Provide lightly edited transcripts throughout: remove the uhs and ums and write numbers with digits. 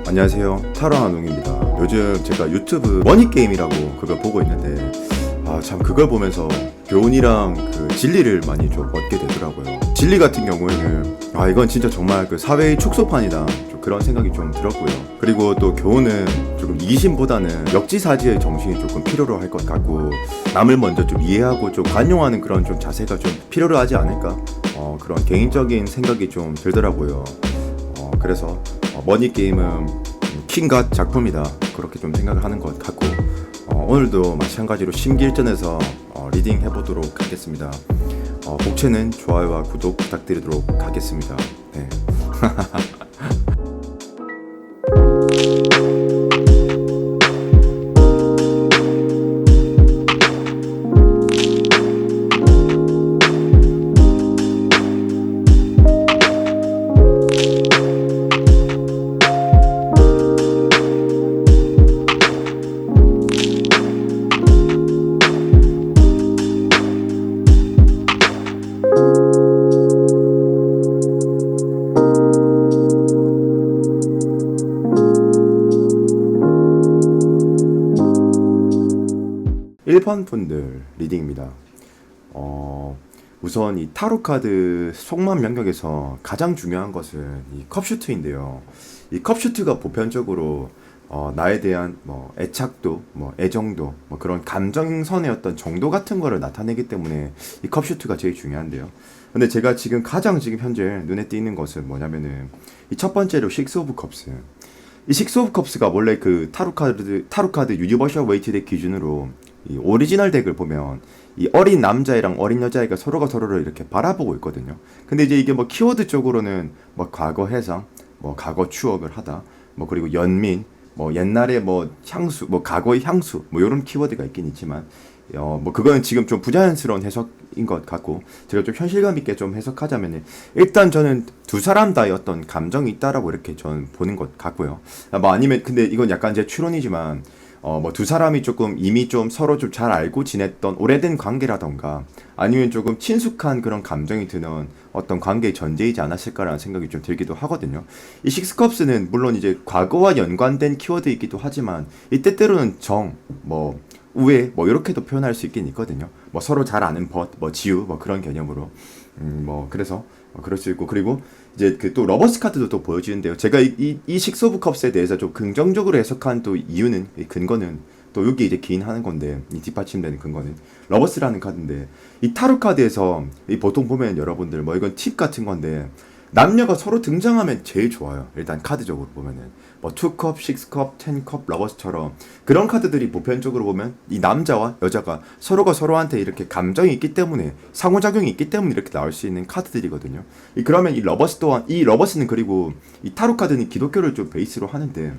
안녕하세요, 타로나농입니다. 요즘 제가 유튜브 머니게임이라고 그걸 보고 있는데 참 그걸 보면서 교훈이랑 그 진리를 많이 좀 얻게 되더라고요. 진리 같은 경우에는 이건 진짜 정말 그 사회의 축소판이다, 좀 그런 생각이 좀 들었고요. 그리고 또 교훈은 조금 이기심보다는 역지사지의 정신이 조금 필요로 할 것 같고, 남을 먼저 좀 이해하고 좀 관용하는 그런 좀 자세가 좀 필요로 하지 않을까, 그런 개인적인 생각이 좀 들더라고요. 그래서 머니게임은 킹갓 작품이다, 그렇게 좀 생각을 하는 것 같고, 오늘도 마찬가지로 심기일전에서 리딩 해보도록 하겠습니다. 복채는 좋아요와 구독 부탁드리도록 하겠습니다. 네. 1번 분들 리딩입니다. 우선 이 타로 카드 속마음 영역에서 가장 중요한 것은 이 컵슈트인데요. 이 컵슈트가 보편적으로 나에 대한 애착도, 애정도, 그런 감정선의 어떤 정도 같은 거를 나타내기 때문에 이 컵슈트가 제일 중요한데요. 근데 제가 지금 가장 지금 현재 눈에 띄는 것은 뭐냐면은 이 첫 번째로 식스 오브 컵스. 이 식스 오브 컵스가 원래 그 타로 카드 유니버셜 웨이트 덱 기준으로 이 오리지널 덱을 보면 이 어린 남자애랑 어린 여자애가 서로가 서로를 이렇게 바라보고 있거든요. 근데 이제 이게 키워드 쪽으로는 과거 해상, 과거 추억을 하다, 그리고 연민, 옛날에 향수, 과거의 향수, 요런 키워드가 있긴 있지만, 그거는 지금 좀 부자연스러운 해석인 것 같고, 제가 좀 현실감 있게 좀 해석하자면, 일단 저는 두 사람 다의 어떤 감정이 있다라고 이렇게 저는 보는 것 같고요. 아니면, 근데 이건 약간 제 추론이지만, 두 사람이 조금 이미 좀 서로 좀 잘 알고 지냈던 오래된 관계라던가, 아니면 조금 친숙한 그런 감정이 드는 어떤 관계의 전제이지 않았을까라는 생각이 좀 들기도 하거든요. 이 식스컵스는 물론 이제 과거와 연관된 키워드이기도 하지만, 이 때때로는 정, 우애, 이렇게도 표현할 수 있긴 있거든요. 서로 잘 아는 벗, 지우, 그런 개념으로. 그래서, 그럴 수 있고, 그리고 이제 그 또 러버스 카드도 또 보여지는데요. 제가 이 식스 오브 컵스에 대해서 좀 긍정적으로 해석한 또 이유는, 이 근거는 또 여기 이제 기인하는 건데, 이 뒷받침되는 근거는 러버스라는 카드인데, 이 타로 카드에서 보통 보면 여러분들 이건 팁 같은 건데, 남녀가 서로 등장하면 제일 좋아요. 일단 카드적으로 보면은 2컵, 6컵, 10컵, 러버스처럼 그런 카드들이 보편적으로 보면 이 남자와 여자가 서로가 서로한테 이렇게 감정이 있기 때문에, 상호작용이 있기 때문에 이렇게 나올 수 있는 카드들이거든요. 그러면 이 러버스 또한, 이 러버스는, 그리고 이 타로 카드는 기독교를 좀 베이스로 하는데,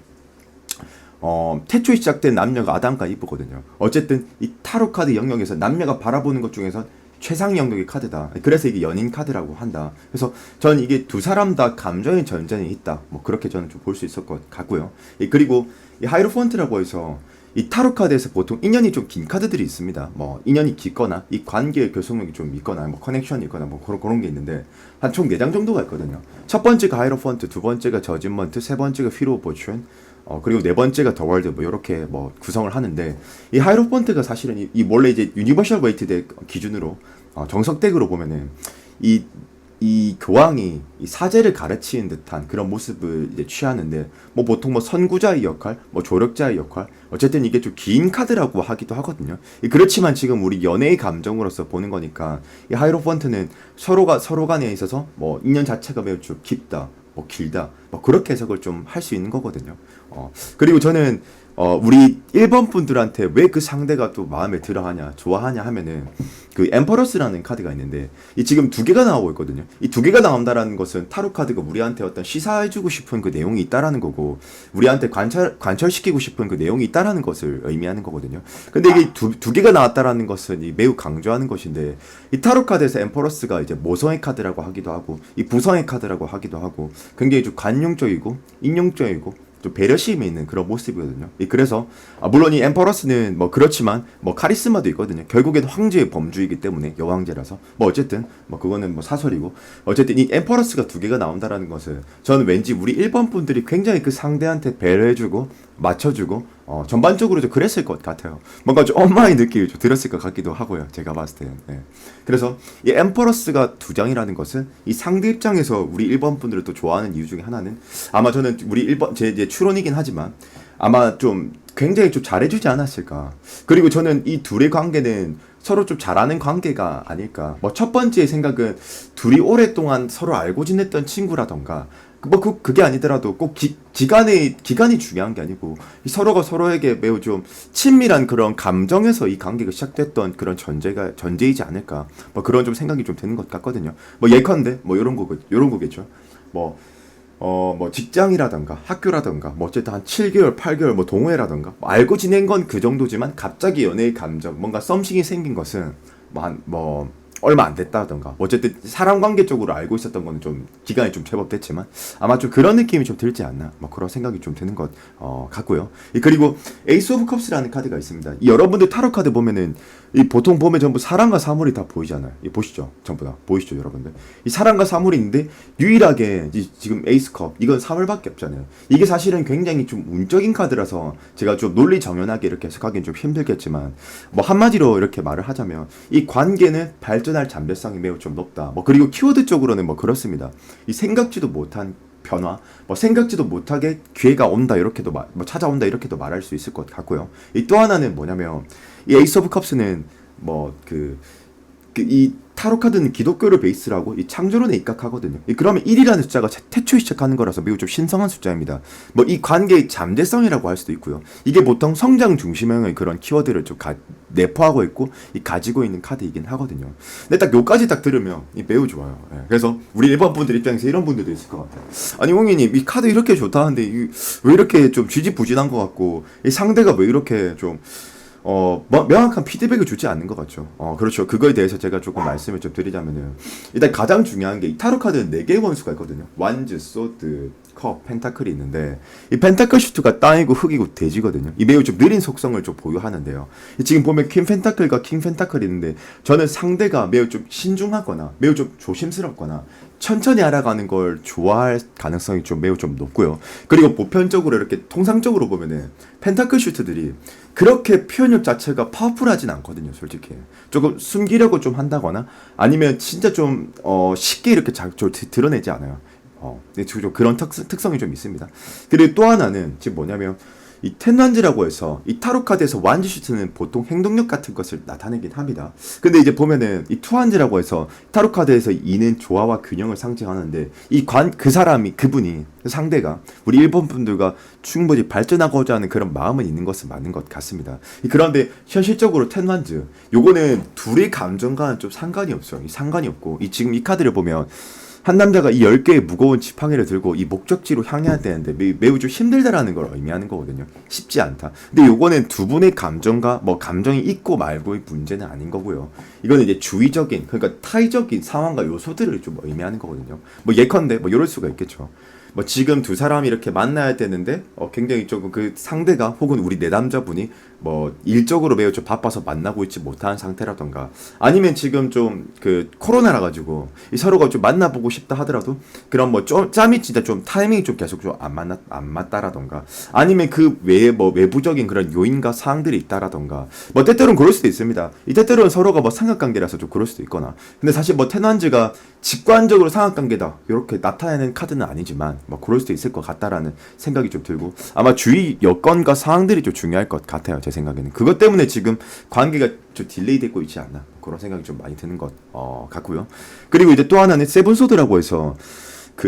태초에 시작된 남녀가 아담과 이브거든요. 어쨌든 이 타로 카드 영역에서 남녀가 바라보는 것 중에서 최상 영역의 카드다. 그래서 이게 연인 카드라고 한다. 그래서 저는 이게 두 사람 다 감정의 전쟁이 있다, 그렇게 저는 좀 볼 수 있을 것 같고요. 그리고 이 하이로폰트라고 해서 이 타로 카드에서 보통 인연이 좀 긴 카드들이 있습니다. 인연이 깊거나 이 관계의 결속력이 좀 있거나 커넥션이 있거나 그런 게 있는데, 한 총 4장 정도가 있거든요. 첫 번째가 하이로폰트, 두 번째가 저진먼트, 세 번째가 휘로 오브 포춘, 그리고 네 번째가 더 월드, 이렇게 구성을 하는데, 이 하이로폰트가 사실은 원래 이제 유니버셜 웨이트 덱 기준으로 정석 덱으로 보면은 이 교황이 이 사제를 가르치는 듯한 그런 모습을 이제 취하는데, 보통 선구자의 역할, 조력자의 역할, 어쨌든 이게 좀 긴 카드라고 하기도 하거든요. 그렇지만 지금 우리 연애의 감정으로서 보는 거니까, 이 하이로폰트는 서로 간에 있어서 인연 자체가 매우 좀 깊다, 길다, 그렇게 해석을 좀 할 수 있는 거거든요. 그리고 저는 우리 1번 분들한테 왜 그 상대가 또 마음에 들어하냐, 좋아하냐 하면은, 그 엠퍼러스라는 카드가 있는데, 이 지금 2개가 나오고 있거든요. 이 2개가 나온다라는 것은 타로 카드가 우리한테 어떤 시사해주고 싶은 그 내용이 있다라는 거고, 우리한테 관철시키고 싶은 그 내용이 있다라는 것을 의미하는 거거든요. 근데 이게 두 개가 나왔다라는 것은 매우 강조하는 것인데, 이 타로 카드에서 엠퍼러스가 이제 모성의 카드라고 하기도 하고, 이 부성의 카드라고 하기도 하고, 굉장히 좀 관용적이고 인용적이고 좀 배려심이 있는 그런 모습이거든요. 그래서 물론 이 엠퍼러스는 뭐 그렇지만 뭐 카리스마도 있거든요. 결국엔 황제의 범주이기 때문에 여왕제라서 뭐 어쨌든 뭐 그거는 뭐 사설이고 어쨌든 이 엠퍼러스가 두 개가 나온다라는 것은 저는 왠지 우리 일본 분들이 굉장히 그 상대한테 배려해주고 맞춰주고 전반적으로 좀 그랬을 것 같아요. 뭔가 좀 엄마의 느낌이 좀 들었을 것 같기도 하고요. 제가 봤을 때는. 예. 그래서 이 엠퍼러스가 두 장이라는 것은 이 상대 입장에서 우리 일본 분들을 또 좋아하는 이유 중에 하나는 아마 저는 우리 일본 제 이제 추론이긴 하지만 아마 좀 굉장히 좀 잘해주지 않았을까. 그리고 저는 이 둘의 관계는 서로 좀 잘하는 관계가 아닐까. 뭐 첫 번째 생각은 둘이 오랫동안 서로 알고 지냈던 친구라던가 그게 아니더라도 꼭 기간이 중요한 게 아니고 서로가 서로에게 매우 좀 친밀한 그런 감정에서 이 관계가 시작됐던 그런 전제이지 않을까 뭐 그런 좀 생각이 좀 드는 것 같거든요. 뭐 예컨대 뭐 요런 거겠죠. 뭐 뭐 직장이라던가 학교라던가 뭐 어쨌든 한 7개월, 8개월 뭐 동호회라던가 뭐 알고 지낸 건 그 정도지만 갑자기 연애의 감정 뭔가 썸씽이 생긴 것은 뭐 얼마 안 됐다던가 어쨌든 사람 관계 쪽으로 알고 있었던 거는 좀 기간이 좀 제법 됐지만 아마 좀 그런 느낌이 좀 들지 않나 뭐 그런 생각이 좀 드는 것 같고요. 그리고 에이스 오브 컵스라는 카드가 있습니다. 여러분들 타로 카드 보면은 보통 보면 전부 사랑과 사물이 다 보이잖아요. 보시죠. 전부 다 보이시죠, 여러분들. 이 사랑과 사물이 있는데 유일하게 지금 에이스 컵 이건 사물밖에 없잖아요. 이게 사실은 굉장히 좀 운적인 카드라서 제가 좀 논리 정연하게 이렇게 해석하기는 좀 힘들겠지만 뭐 한마디로 이렇게 말을 하자면 이 관계는 발전할 잠재성이 매우 좀 높다. 뭐 그리고 키워드 쪽으로는 뭐 그렇습니다. 이 생각지도 못한 변화, 뭐 생각지도 못하게 기회가 온다 이렇게도 뭐 찾아온다 이렇게도 말할 수 있을 것 같고요. 또 하나는 뭐냐면 이 에이스 오브 컵스는 뭐 이 타로 카드는 기독교를 베이스라고 이 창조론에 입각하거든요. 그러면 1이라는 숫자가 태초에 시작하는 거라서 매우 좀 신성한 숫자입니다. 뭐 이 관계의 잠재성이라고 할 수도 있고요. 이게 보통 성장 중심형의 그런 키워드를 좀 내포하고 있고 가지고 있는 카드이긴 하거든요. 근데 딱 요까지 딱 들으면 매우 좋아요. 예. 그래서 우리 일반 분들 입장에서 이런 분들도 있을 것 같아요. 아니 홍이님 이 카드 이렇게 좋다는데 왜 이렇게 좀 지지부진한 것 같고 이 상대가 왜 이렇게 좀 뭐 명확한 피드백을 주지 않는 것 같죠. 그렇죠. 그거에 대해서 제가 조금 말씀을 좀 드리자면은 일단 가장 중요한 게 이 타로 카드는 4개의 원수가 있거든요. 완즈, 소드, 컵, 펜타클이 있는데 이 펜타클 슈트가 땅이고 흙이고 돼지거든요. 이 매우 좀 느린 속성을 좀 보유하는데요. 지금 보면 퀸 펜타클과 킹 펜타클이 있는데 저는 상대가 매우 좀 신중하거나 매우 좀 조심스럽거나 천천히 알아가는 걸 좋아할 가능성이 좀 매우 좀 높고요. 그리고 보편적으로 이렇게 통상적으로 보면은 펜타클 슈트들이 그렇게 표현력 자체가 파워풀하진 않거든요, 솔직히. 조금 숨기려고 좀 한다거나 아니면 진짜 좀 쉽게 이렇게 드러내지 않아요. 좀 그런 특성이 좀 있습니다. 그리고 또 하나는 지금 뭐냐면 이 텐완즈라고 해서 이 타로 카드에서 완즈 슈트는 보통 행동력 같은 것을 나타내긴 합니다. 근데 이제 보면은 이 투완즈라고 해서 타로 카드에서 이는 조화와 균형을 상징하는데 그분이 상대가 우리 일본 분들과 충분히 발전하고자 하는 그런 마음은 있는 것은 맞는 것 같습니다. 그런데 현실적으로 텐완즈 요거는 둘의 감정과는 좀 상관이 없어요. 상관이 없고 지금 이 카드를 보면 한 남자가 이 10개의 무거운 지팡이를 들고 이 목적지로 향해야 되는데 매우 좀 힘들다라는 걸 의미하는 거거든요. 쉽지 않다. 근데 요거는 두 분의 감정과 뭐 감정이 있고 말고의 문제는 아닌 거고요. 이거는 이제 주의적인 그러니까 타의적인 상황과 요소들을 좀 의미하는 거거든요. 뭐 예컨대 뭐 이럴 수가 있겠죠. 뭐 지금 두 사람이 이렇게 만나야 되는데 굉장히 조금 그 상대가 혹은 우리 내담자분이 뭐 일적으로 매우 좀 바빠서 만나고 있지 못한 상태라던가 아니면 지금 좀 그 코로나라 가지고 이 서로가 좀 만나보고 싶다 하더라도 그런 뭐 좀 짬이 진짜 좀 타이밍이 좀 계속 좀 안 맞다라던가 아니면 그 외에 뭐 외부적인 그런 요인과 사항들이 있다라던가 뭐 때때로는 그럴 수도 있습니다. 이 때때로는 서로가 뭐 삼각관계라서 좀 그럴 수도 있거나 근데 사실 뭐 테넌즈가 직관적으로 삼각관계다 이렇게 나타내는 카드는 아니지만 뭐 그럴 수도 있을 것 같다라는 생각이 좀 들고 아마 주의 여건과 사항들이 좀 중요할 것 같아요. 제 생각에는 그것 때문에 지금 관계가 좀 딜레이 되고 있지 않나 그런 생각이 좀 많이 드는 것 같고요. 그리고 이제 또 하나는 세븐소드라고 해서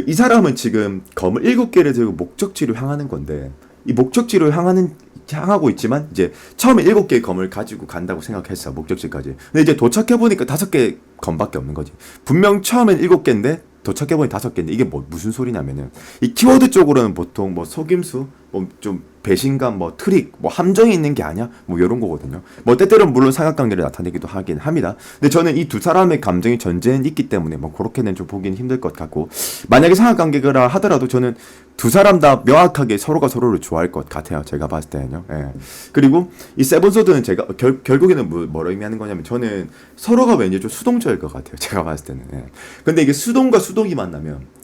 이 사람은 지금 검을 7개를 들고 목적지로 향하는 건데 이 목적지로 향하고 있지만 이제 처음에 7개의 검을 가지고 간다고 생각했어 목적지까지. 근데 이제 도착해보니까 5개 검밖에 없는 거지. 분명 처음엔 7개인데 도착해보니 5개인데 이게 무슨 소리냐면은 이 키워드 쪽으로는 보통 뭐 속임수 뭐 좀 배신감, 뭐 트릭, 뭐 함정이 있는 게 아니야, 뭐 이런 거거든요. 뭐 때때로는 물론 삼각관계를 나타내기도 하긴 합니다. 근데 저는 이 두 사람의 감정이 전제는 있기 때문에 뭐 그렇게는 좀 보기는 힘들 것 같고, 만약에 삼각관계라 하더라도 저는 두 사람 다 명확하게 서로가 서로를 좋아할 것 같아요. 제가 봤을 때는요. 예. 그리고 이 세븐소드는 제가 결국에는 뭐를 의미하는 거냐면, 저는 서로가 왠지 좀 수동적일 것 같아요. 제가 봤을 때는. 예. 근데 이게 수동과 수동이 만나면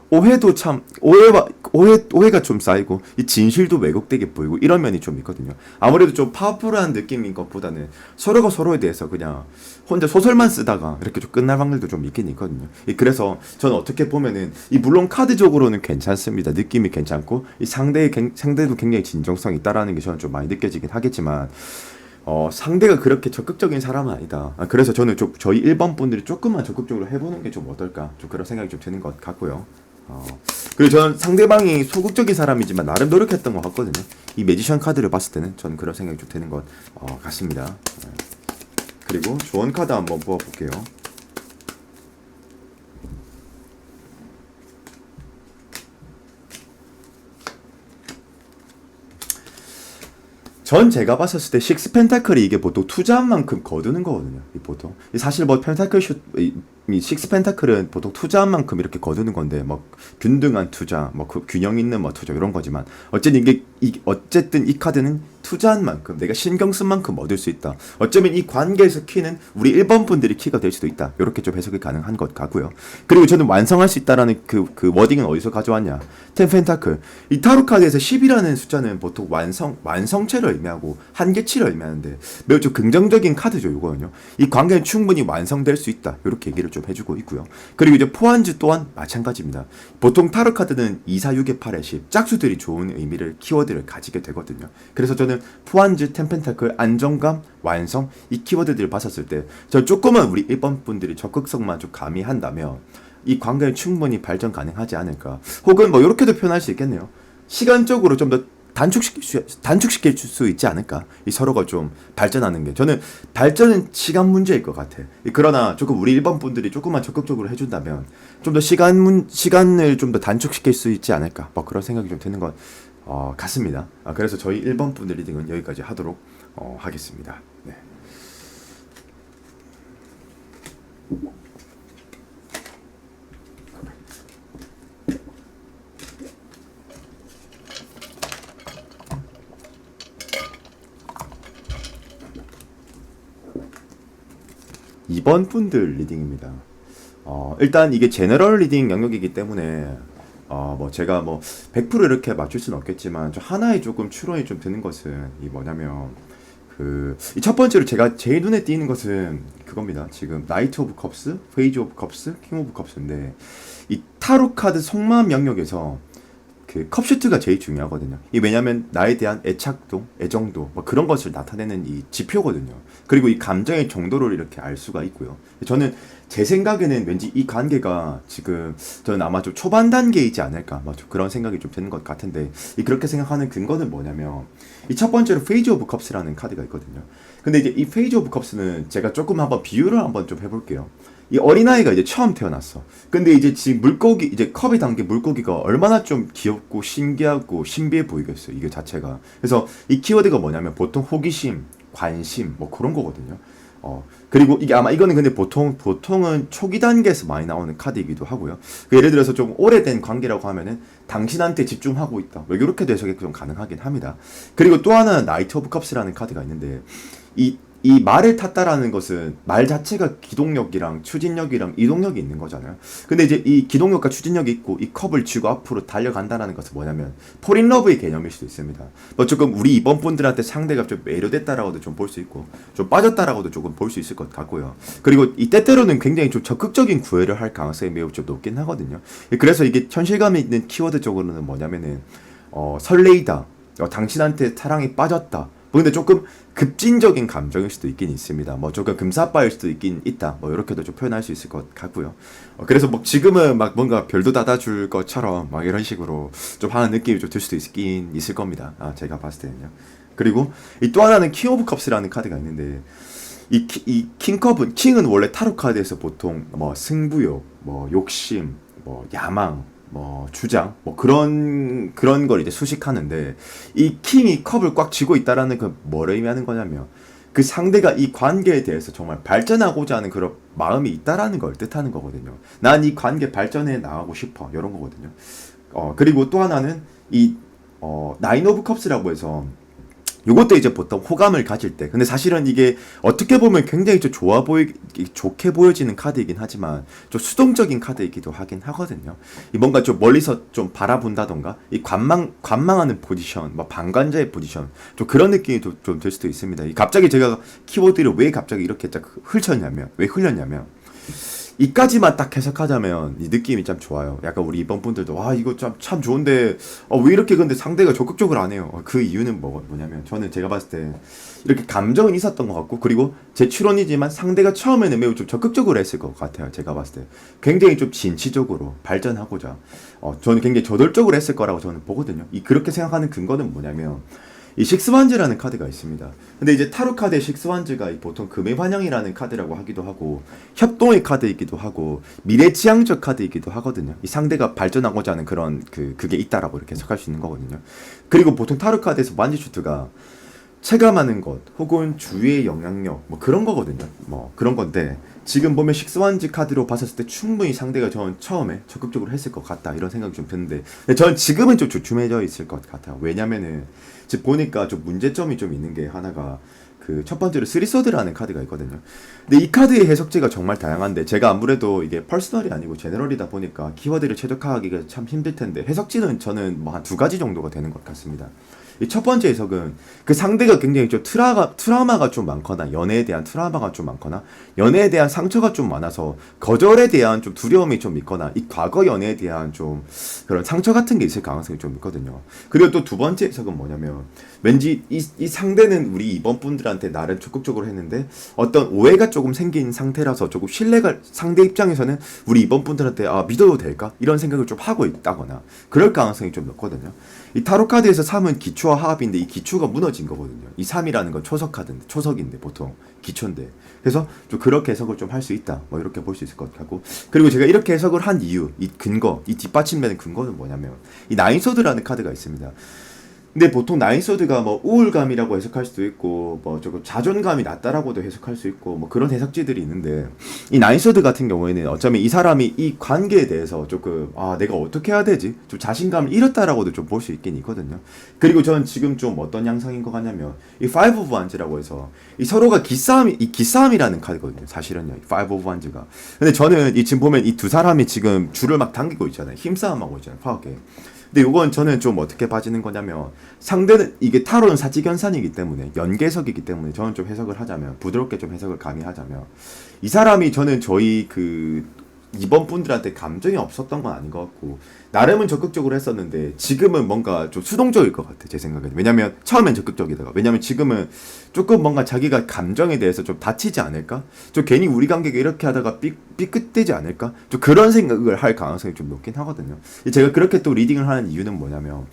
오해도 참 오해가 좀 쌓이고 이 진실도 왜곡되게 보이고 이런 면이 좀 있거든요. 아무래도 좀 파워풀한 느낌인 것보다는 서로가 서로에 대해서 그냥 혼자 소설만 쓰다가 이렇게 좀 끝날 확률도 좀 있긴 있거든요. 그래서 저는 어떻게 보면은 이 물론 카드적으로는 괜찮습니다. 느낌이 괜찮고 이 상대도 굉장히 진정성이 있다라는 게 저는 좀 많이 느껴지긴 하겠지만, 상대가 그렇게 적극적인 사람은 아니다. 그래서 저는 좀 저희 1번 분들이 조금만 적극적으로 해보는 게 좀 어떨까, 좀 그런 생각이 좀 드는 것 같고요. 그리고 저는 상대방이 소극적인 사람이지만 나름 노력했던 것 같거든요. 이 매지션 카드를 봤을 때는 저는 그런 생각이 좀 드는 것 같습니다. 그리고 조언 카드 한번 뽑아볼게요. 전 제가 봤었을 때 식스 펜타클이 이게 보통 투자한 만큼 거두는 거거든요. 이 보통 사실 뭐 펜타클 이 식스 펜타클은 보통 투자한 만큼 이렇게 거두는 건데, 뭐 균등한 투자, 뭐 그 균형 있는 뭐 투자 이런 거지만, 어쨌든 이 카드는 투자한 만큼, 내가 신경 쓴 만큼 얻을 수 있다. 어쩌면 이 관계에서 키는 우리 1번 분들이 키가 될 수도 있다. 이렇게 좀 해석이 가능한 것 같고요. 그리고 저는 완성할 수 있다라는 그 워딩은 어디서 가져왔냐? 텐 펜타클. 이 타로 카드에서 10이라는 숫자는 보통 완성체를 의미하고 한계치를 의미하는데 매우 좀 긍정적인 카드죠, 이거는요. 이 관계는 충분히 완성될 수 있다. 이렇게 얘기를 좀 해주고 있고요. 그리고 이제 포환즈 또한 마찬가지입니다. 보통 타로 카드는 2, 4, 6에 8에 10 짝수들이 좋은 의미를, 키워드를 가지게 되거든요. 그래서 저는 포환즈, 템펜타클, 안정감, 완성 이 키워드들을 봤었을 때 저 조금만 우리 1번 분들이 적극성만 좀 가미한다면 이 관계는 충분히 발전 가능하지 않을까. 혹은 뭐 이렇게도 표현할 수 있겠네요. 시간적으로 좀 더 단축시킬 수 있지 않을까. 이 서로가 좀 발전하는 게, 저는 발전은 시간 문제일 것 같아. 그러나 조금 우리 1번 분들이 조금만 적극적으로 해준다면 좀 더 시간을 좀 더 단축시킬 수 있지 않을까. 뭐 그런 생각이 좀 드는 것 같습니다. 그래서 저희 1번 분들 리딩은 여기까지 하도록 하겠습니다. 네. 이번 분들 리딩입니다. 일단 이게 제너럴 리딩 영역이기 때문에 뭐 제가 뭐 100% 이렇게 맞출 수는 없겠지만, 좀 하나의 조금 추론이 좀 드는 것은 이 뭐냐면, 이 첫 번째로 제가 제일 눈에 띄는 것은 그겁니다. 지금 나이트 오브 컵스, 페이지 오브 컵스, 킹 오브 컵스인데, 이 타로 카드 속마음 영역에서 그 컵슈트가 제일 중요하거든요. 이 왜냐면 나에 대한 애착도, 애정도 뭐 그런 것을 나타내는 이 지표거든요. 그리고 이 감정의 정도를 이렇게 알 수가 있고요. 저는 제 생각에는 왠지 이 관계가 지금 저는 아마 좀 초반 단계이지 않을까, 뭐 좀 그런 생각이 좀 드는 것 같은데, 그렇게 생각하는 근거는 뭐냐면, 이 첫 번째로 페이지 오브 컵스라는 카드가 있거든요. 근데 이제 이 페이지 오브 컵스는 제가 조금 한번 비유를 한번 좀 해볼게요. 이 어린아이가 이제 처음 태어났어. 근데 이제 지금 물고기, 이제 컵에 담긴 물고기가 얼마나 좀 귀엽고 신기하고 신비해 보이겠어요, 이게 자체가. 그래서 이 키워드가 뭐냐면 보통 호기심, 관심, 뭐 그런 거거든요. 그리고 이게 아마 이거는 근데 보통은 초기 단계에서 많이 나오는 카드이기도 하고요. 예를 들어서 좀 오래된 관계라고 하면은 당신한테 집중하고 있다, 뭐 이렇게도 해석이 좀 가능하긴 합니다. 그리고 또 하나는 나이트 오브 컵스라는 카드가 있는데, 이 말을 탔다라는 것은 말 자체가 기동력이랑 추진력이랑 이동력이 있는 거잖아요. 근데 이제 이 기동력과 추진력이 있고 이 컵을 쥐고 앞으로 달려간다라는 것은 뭐냐면 폴인러브의 개념일 수도 있습니다. 뭐 조금 우리 이번 분들한테 상대가 좀 매료됐다라고도 좀 볼 수 있고, 좀 빠졌다라고도 조금 볼 수 있을 것 같고요. 그리고 이 때때로는 굉장히 좀 적극적인 구애를 할 가능성이 매우 좀 높긴 하거든요. 그래서 이게 현실감이 있는 키워드적으로는 뭐냐면은 설레이다, 당신한테 사랑이 빠졌다. 뭐 근데 조금 급진적인 감정일 수도 있긴 있습니다. 뭐 조금 금사빠일 수도 있긴 있다. 뭐 이렇게도 좀 표현할 수 있을 것 같고요. 그래서 뭐 지금은 막 뭔가 별도 닫아줄 것처럼 막 이런 식으로 좀 하는 느낌이 좀 들 수도 있긴 있을 겁니다. 제가 봤을 때는요. 그리고 이 또 하나는 킹 오브 컵스라는 카드가 있는데, 이 킹은 원래 타로 카드에서 보통 뭐 승부욕, 뭐 욕심, 뭐 야망, 뭐 주장 뭐 그런 걸 이제 수식하는데 이 킹이 컵을 꽉 쥐고 있다라는 그 뭐를 의미하는 거냐면 그 상대가 이 관계에 대해서 정말 발전하고자 하는 그런 마음이 있다라는 걸 뜻하는 거거든요. 난 이 관계 발전해 나가고 싶어 이런 거거든요. 그리고 또 하나는 이 나인 오브 컵스라고 해서 요것도 이제 보통 호감을 가질 때. 근데 사실은 이게 어떻게 보면 굉장히 좀 좋게 보여지는 카드이긴 하지만 좀 수동적인 카드이기도 하긴 하거든요. 이 뭔가 좀 멀리서 좀 바라본다던가 이 관망하는 포지션, 뭐 방관자의 포지션, 좀 그런 느낌이 좀 들 수도 있습니다. 이 갑자기 제가 키워드를 왜 갑자기 이렇게 딱 왜 흘렸냐면 이까지만 딱 해석하자면 이 느낌이 참 좋아요. 약간 우리 이번 분들도 와 이거 참 좋은데 왜 이렇게 근데 상대가 적극적으로 안 해요. 그 이유는 뭐냐면 저는 제가 봤을 때 이렇게 감정은 있었던 것 같고 그리고 제 추론이지만 상대가 처음에는 매우 좀 적극적으로 했을 것 같아요. 제가 봤을 때 굉장히 좀 진취적으로 발전하고자 저는 굉장히 저돌적으로 했을 거라고 저는 보거든요. 이 그렇게 생각하는 근거는 뭐냐면 이 식스완즈라는 카드가 있습니다. 근데 이제 타로 카드의 식스완즈가 보통 금의 환영이라는 카드라고 하기도 하고 협동의 카드이기도 하고 미래지향적 카드이기도 하거든요. 이 상대가 발전하고자 하는 그런 그게 있다라고 이렇게 해석할 수 있는 거거든요. 그리고 보통 타로 카드에서 완지슈트가 체감하는 것 혹은 주위의 영향력 뭐 그런 거거든요. 뭐 그런 건데 지금 보면 식스완즈 카드로 봤을 때 충분히 상대가 전 처음에 적극적으로 했을 것 같다 이런 생각이 좀 드는데 전 지금은 좀 주춤해져 있을 것 같아요. 왜냐면은 지금 보니까 좀 문제점이 좀 있는 게 하나가 그 첫 번째로 쓰리서드라는 카드가 있거든요. 근데 이 카드의 해석지가 정말 다양한데 제가 아무래도 이게 퍼스널이 아니고 제너럴이다 보니까 키워드를 최적화하기가 참 힘들 텐데 해석지는 저는 뭐 한 두 가지 정도가 되는 것 같습니다. 이 첫 번째 해석은 그 상대가 굉장히 좀 트라우마가 좀 많거나 연애에 대한 트라우마가 좀 많거나 연애에 대한 상처가 좀 많아서 거절에 대한 좀 두려움이 좀 있거나 이 과거 연애에 대한 좀 그런 상처 같은 게 있을 가능성이 좀 있거든요. 그리고 또 두 번째 해석은 뭐냐면 왠지 이 상대는 우리 이번 분들한테 나름 적극적으로 했는데 어떤 오해가 조금 생긴 상태라서 조금 신뢰가 상대 입장에서는 우리 이번 분들한테 믿어도 될까? 이런 생각을 좀 하고 있다거나 그럴 가능성이 좀 높거든요. 이 타로 카드에서 3은 기초와 하합인데 이 기초가 무너진 거거든요. 이 3이라는 건 초석인데 보통 기초인데 그래서 좀 그렇게 해석을 좀 할 수 있다. 뭐 이렇게 볼 수 있을 것 같고 그리고 제가 이렇게 해석을 한 이유, 이 근거, 이 뒷받침되는 근거는 뭐냐면 이 나인소드라는 카드가 있습니다. 근데 보통 나인소드가 뭐 우울감이라고 해석할 수도 있고 뭐 조금 자존감이 낮다라고도 해석할 수 있고 뭐 그런 해석지들이 있는데 이 나인소드 같은 경우에는 어쩌면 이 사람이 이 관계에 대해서 조금 내가 어떻게 해야 되지? 좀 자신감을 잃었다라고도 좀 볼 수 있긴 있거든요. 그리고 저는 지금 좀 어떤 양상인 것 같냐면 이 Five of Wands라고 해서 이 서로가 기싸움이라는 카드거든요. 사실은요. 이 Five of Wands가. 근데 저는 이 지금 보면 이 두 사람이 지금 줄을 막 당기고 있잖아요. 힘싸움하고 있잖아요. 파워게. 근데 이건 저는 좀 어떻게 봐지는 거냐면 상대는 이게 타로는 사지견산이기 때문에 연계석이기 때문에 저는 좀 해석을 하자면 부드럽게 좀 해석을 가미하자면 이 사람이 저는 저희 이번 분들한테 감정이 없었던 건 아닌 것 같고 나름은 적극적으로 했었는데 지금은 뭔가 좀 수동적일 것 같아 제 생각에는. 왜냐면 처음엔 적극적이다가 왜냐면 지금은 조금 뭔가 자기가 감정에 대해서 좀 다치지 않을까, 좀 괜히 우리 관계가 이렇게 하다가 삐끗되지 않을까, 좀 그런 생각을 할 가능성이 좀 높긴 하거든요. 제가 그렇게 또 리딩을 하는 이유는 뭐냐면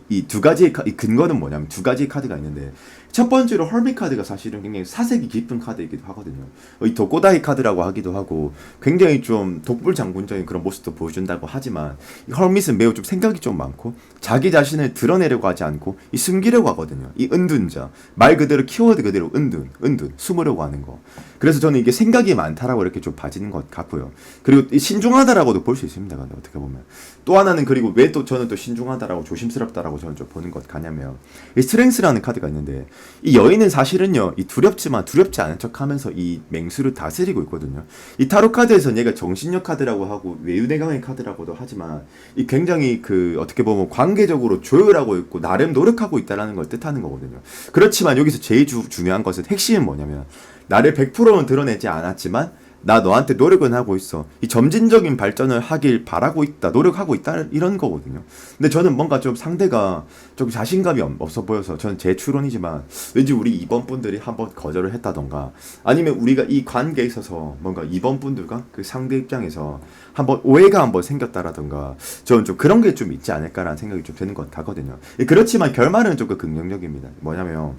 이 두 가지의 이 근거는 뭐냐면 두 가지 카드가 있는데 첫 번째로 헐미 카드가 사실은 굉장히 사색이 깊은 카드이기도 하거든요. 이 도코다이 카드라고 하기도 하고 굉장히 좀 독불장군적인 그런 모습도 보여준다고 하지만 이 헐밋은 매우 좀 생각이 좀 많고 자기 자신을 드러내려고 하지 않고 이 숨기려고 하거든요. 이 은둔자 말 그대로 키워드 그대로 은둔 숨으려고 하는 거. 그래서 저는 이게 생각이 많다라고 이렇게 좀 봐지는 것 같고요. 그리고 이 신중하다라고도 볼 수 있습니다. 근데 어떻게 보면 또 하나는 그리고 왜 또 저는 또 신중하다라고 조심스럽다라고 저는 좀 보는 것 같냐면 이 스트렝스라는 카드가 있는데 이 여인은 사실은요 이 두렵지만 두렵지 않은 척하면서 이 맹수를 다스리고 있거든요. 이 타로 카드에서는 얘가 정신력 카드라고 하고 외유내강의 카드라고도 하지만 이 굉장히 어떻게 보면 관계적으로 조율하고 있고 나름 노력하고 있다라는 걸 뜻하는 거거든요. 그렇지만 여기서 제일 중요한 것은 핵심은 뭐냐면 나를 100%는 드러내지 않았지만 나 너한테 노력은 하고 있어. 이 점진적인 발전을 하길 바라고 있다. 노력하고 있다. 이런 거거든요. 근데 저는 뭔가 좀 상대가 좀 자신감이 없어 보여서 저는 제 추론이지만 왠지 우리 이번 분들이 한번 거절을 했다던가 아니면 우리가 이 관계에 있어서 뭔가 이번 분들과 그 상대 입장에서 한번 오해가 한번 생겼다라던가 저는 좀 그런 게 좀 있지 않을까라는 생각이 좀 드는 것 같거든요. 그렇지만 결말은 조금 긍정적입니다. 뭐냐면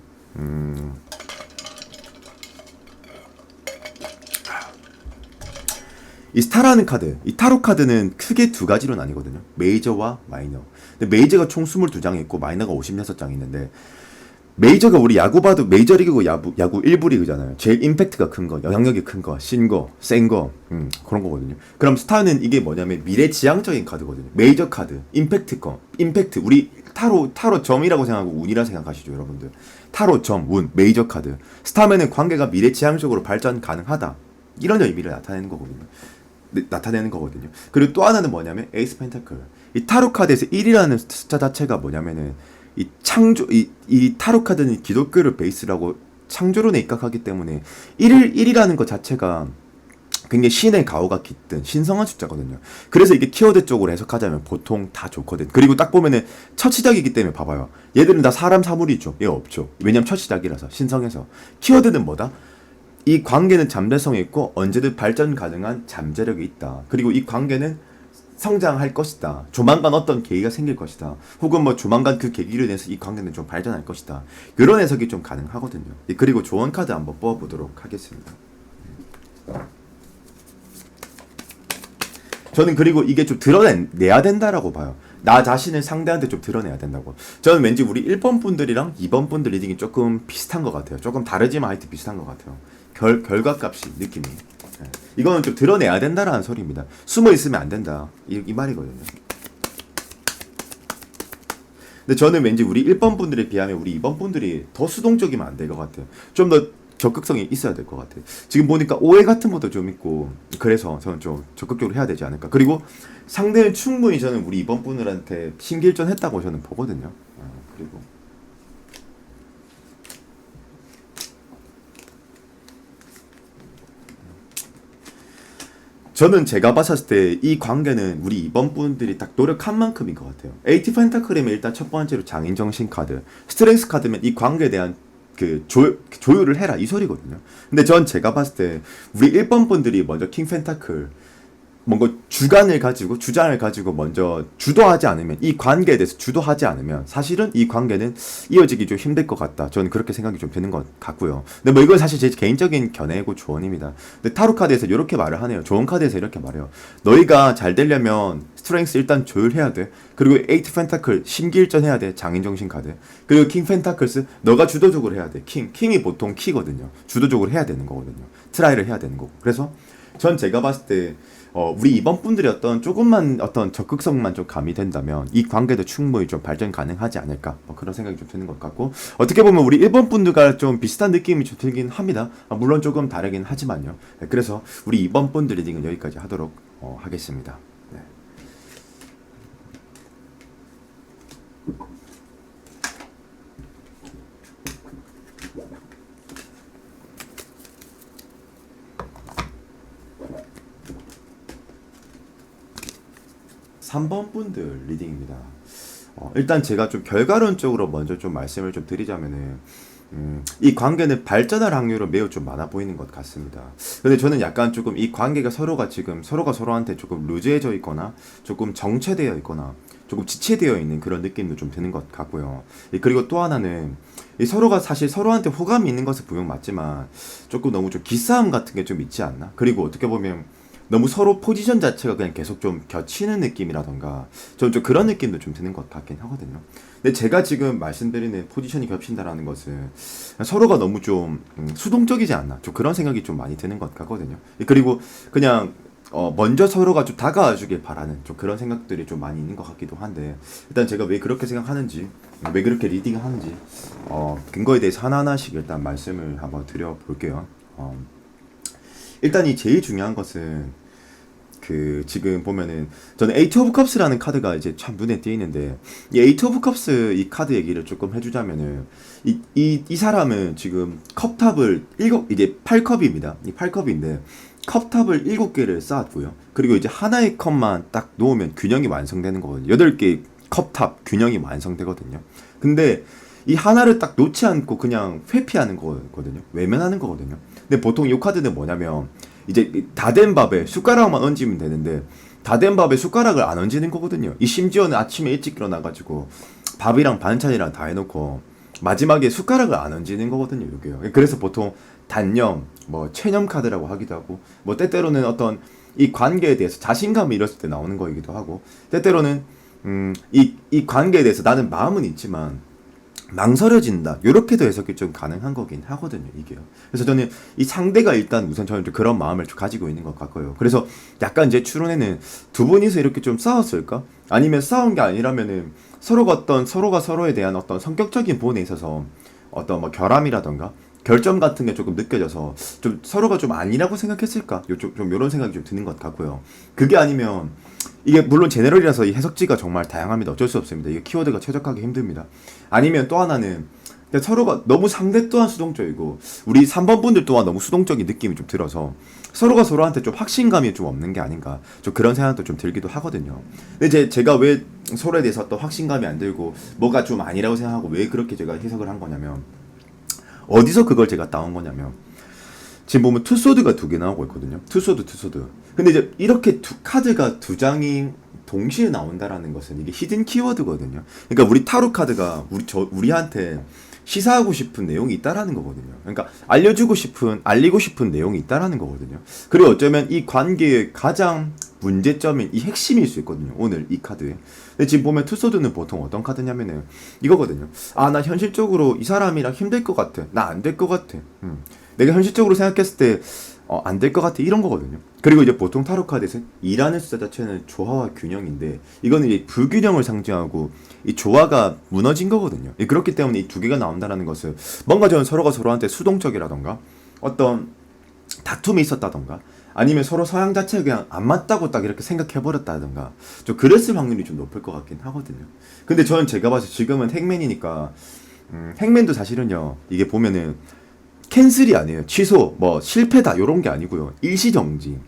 이 스타라는 카드, 이 타로 카드는 크게 두 가지로 나뉘거든요. 메이저와 마이너. 근데 메이저가 총 22장 있고 마이너가 56장 있는데, 메이저가 우리 야구 봐도 메이저리그고 야구 1부 리그잖아요. 제일 임팩트가 큰 거, 영향력이 큰 거, 신 거, 센 거, 그런 거거든요. 그럼 스타는 이게 뭐냐면 미래지향적인 카드거든요. 메이저 카드, 임팩트 거, 임팩트. 우리 타로 점이라고 생각하고 운이라 생각하시죠, 여러분들. 타로 점, 운, 메이저 카드. 스타면은 관계가 미래지향적으로 발전 가능하다. 이런 의미를 나타내는 거거든요. 그리고 또 하나는 뭐냐면 에이스 펜타클. 이 타로 카드에서 1이라는 숫자 자체가 뭐냐면은 이 타로 카드는 기독교를 베이스라고 창조론에 입각하기 때문에 1이라는 것 자체가 굉장히 신의 가오가 깃든 신성한 숫자거든요. 그래서 이게 키워드 쪽으로 해석하자면 보통 다 좋거든. 그리고 딱 보면은 첫 시작이기 때문에 봐봐요. 얘들은 다 사람 사물이죠. 얘 없죠. 왜냐면 첫 시작이라서 신성해서. 키워드는 뭐다? 이 관계는 잠재성이 있고 언제든 발전 가능한 잠재력이 있다. 그리고 이 관계는 성장할 것이다. 조만간 어떤 계기가 생길 것이다. 혹은 뭐 조만간 그 계기로 인해서 이 관계는 좀 발전할 것이다. 이런 해석이 좀 가능하거든요. 그리고 조언 카드 한번 뽑아보도록 하겠습니다. 저는 그리고 이게 좀 드러내야 된다라고 봐요. 나 자신을 상대한테 좀 드러내야 된다고. 저는 왠지 우리 1번 분들이랑 2번 분들 리딩이 조금 비슷한 것 같아요. 조금 다르지만 하여튼 비슷한 것 같아요. 결과값이 느낌이. 네. 이거는 좀 드러내야 된다라는 소리입니다. 숨어 있으면 안 된다. 이 말이거든요. 근데 저는 왠지 우리 1번 분들에 비하면 우리 2번 분들이 더 수동적이면 안 될 것 같아요. 좀 더 적극성이 있어야 될 것 같아요. 지금 보니까 오해 같은 것도 좀 있고, 그래서 저는 좀 적극적으로 해야 되지 않을까. 그리고 상대는 충분히 저는 우리 2번 분들한테 심기일전했다고 저는 보거든요. 그리고 저는 제가 봤을 때 이 관계는 우리 이번 분들이 딱 노력한 만큼인 것 같아요. 에이티 펜타클이면 일단 첫 번째로 장인정신 카드, 스트렝스 카드면 이 관계에 대한 그 조율을 해라 이 소리거든요. 근데 전 제가 봤을 때 우리 1번 분들이 먼저 킹 펜타클 뭔가 주장을 가지고 먼저 주도하지 않으면, 이 관계에 대해서 주도하지 않으면 사실은 이 관계는 이어지기 좀 힘들 것 같다. 저는 그렇게 생각이 좀 드는 것 같고요. 근데 뭐 이건 사실 제 개인적인 견해고 조언입니다. 근데 타로 카드에서 이렇게 말을 하네요. 조언 카드에서 이렇게 말해요. 너희가 잘 되려면 스트렝스 일단 조율해야 돼. 그리고 에이트 펜타클 심기일전 해야 돼. 장인정신 카드. 그리고 킹 펜타클스 너가 주도적으로 해야 돼. 킹이 보통 키거든요. 주도적으로 해야 되는 거거든요. 트라이를 해야 되는 거고. 그래서 전 제가 봤을 때 우리 이번 분들이 조금만 적극성만 좀 가미된다면 이 관계도 충분히 좀 발전 가능하지 않을까, 뭐 그런 생각이 좀 드는 것 같고, 어떻게 보면 우리 1번 분들과 좀 비슷한 느낌이 좀 들긴 합니다. 물론 조금 다르긴 하지만요. 네, 그래서 우리 이번 분들 리딩은 여기까지 하도록 하겠습니다. 네. 3번 분들 리딩입니다. 일단 제가 좀 결과론적으로 먼저 좀 말씀을 좀 드리자면은, 이 관계는 발전할 확률은 매우 좀 많아 보이는 것 같습니다. 근데 저는 약간 조금 이 관계가 서로가 서로한테 조금 루즈해져 있거나 조금 정체되어 있거나 조금 지체되어 있는 그런 느낌도 좀 드는 것 같고요. 그리고 또 하나는 이 서로가 사실 서로한테 호감이 있는 것은 분명 맞지만 조금 너무 좀 기싸움 같은 게 좀 있지 않나? 그리고 어떻게 보면 너무 서로 포지션 자체가 그냥 계속 좀 겹치는 느낌이라던가 저는 좀 그런 느낌도 좀 드는 것 같긴 하거든요. 근데 제가 지금 말씀드리는 포지션이 겹친다라는 것은 서로가 너무 좀 수동적이지 않나, 좀 그런 생각이 좀 많이 드는 것 같거든요. 그리고 그냥 먼저 서로가 좀 다가와주길 바라는 좀 그런 생각들이 좀 많이 있는 것 같기도 한데, 일단 제가 왜 그렇게 생각하는지, 왜 그렇게 리딩을 하는지 근거에 대해서 하나하나씩 일단 말씀을 한번 드려볼게요. 일단 이 제일 중요한 것은 그 지금 보면은 저는 에이트 오브 컵스라는 카드가 이제 참 눈에 띄는데, 이 에이트 오브 컵스 이 카드 얘기를 조금 해주자면은 이 사람은 지금 컵탑을 이제 8컵입니다. 이 8컵인데 컵탑을 7개를 쌓았고요. 그리고 이제 하나의 컵만 딱 놓으면 균형이 완성되는 거거든요. 8개 컵탑 균형이 완성되거든요. 근데 이 하나를 딱 놓지 않고 그냥 회피하는 거거든요. 외면하는 거거든요. 근데 보통 이 카드는 뭐냐면 이제 다 된 밥에 숟가락만 얹으면 되는데 다 된 밥에 숟가락을 안 얹는 거거든요. 이 심지어는 아침에 일찍 일어나가지고 밥이랑 반찬이랑 다 해놓고 마지막에 숟가락을 안 얹는 거거든요. 이게요. 그래서 보통 단념, 뭐 체념 카드라고 하기도 하고, 뭐 때때로는 어떤 이 관계에 대해서 자신감이 잃었을 때 나오는 거이기도 하고, 때때로는 이 관계에 대해서 나는 마음은 있지만 망설여진다. 요렇게도 해석이 좀 가능한 거긴 하거든요, 이게요. 그래서 저는 이 상대가 일단 우선 저는 좀 그런 마음을 좀 가지고 있는 것 같고요. 그래서 약간 제 추론에는 두 분이서 이렇게 좀 싸웠을까? 아니면 싸운 게 아니라면은 서로가 서로에 대한 어떤 성격적인 부분에 있어서 어떤 뭐 결함이라던가 결점 같은 게 조금 느껴져서 좀 서로가 좀 아니라고 생각했을까? 좀 요런 생각이 좀 드는 것 같고요. 그게 아니면 이게 물론 제네럴이라서 이 해석지가 정말 다양합니다. 어쩔 수 없습니다. 이게 키워드가 최적화하기 힘듭니다. 아니면 또 하나는 그냥 서로가 너무 상대 또한 수동적이고 우리 3번 분들 또한 너무 수동적인 느낌이 좀 들어서 서로가 서로한테 좀 확신감이 좀 없는 게 아닌가 좀 그런 생각도 좀 들기도 하거든요. 근데 제가 왜 서로에 대해서 어떤 확신감이 안 들고 뭐가 좀 아니라고 생각하고 왜 그렇게 제가 해석을 한 거냐면 어디서 그걸 제가 따온 거냐면 지금 보면 투소드가 두 개 나오고 있거든요. 투소드. 근데 이제 이렇게 두 카드가 두 장이 동시에 나온다라는 것은 이게 히든 키워드거든요. 그러니까 우리 타로 카드가 우리한테 시사하고 싶은 내용이 있다라는 거거든요. 그러니까 알리고 싶은 내용이 있다라는 거거든요. 그리고 어쩌면 이 관계의 가장 문제점인 이 핵심일 수 있거든요. 오늘 이 카드에. 근데 지금 보면 투소드는 보통 어떤 카드냐면은 이거거든요. 아, 나 현실적으로 이 사람이랑 힘들 것 같아. 나 안 될 것 같아. 내가 현실적으로 생각했을 때 안 될 것 같아 이런 거거든요. 그리고 이제 보통 타로 카드에서 2라는 숫자 자체는 조화와 균형인데 이거는 이제 불균형을 상징하고 이 조화가 무너진 거거든요. 그렇기 때문에 이 두 개가 나온다는 것은 뭔가 저는 서로가 서로한테 수동적이라던가 어떤 다툼이 있었다던가 아니면 서로 성향 자체가 그냥 안 맞다고 딱 이렇게 생각해버렸다던가 좀 그랬을 확률이 좀 높을 것 같긴 하거든요. 근데 저는 제가 봐서 지금은 핵맨이니까 핵맨도 사실은요 이게 보면은 캔슬이 아니에요. 취소, 뭐 실패다 이런 게 아니고요. 일시정지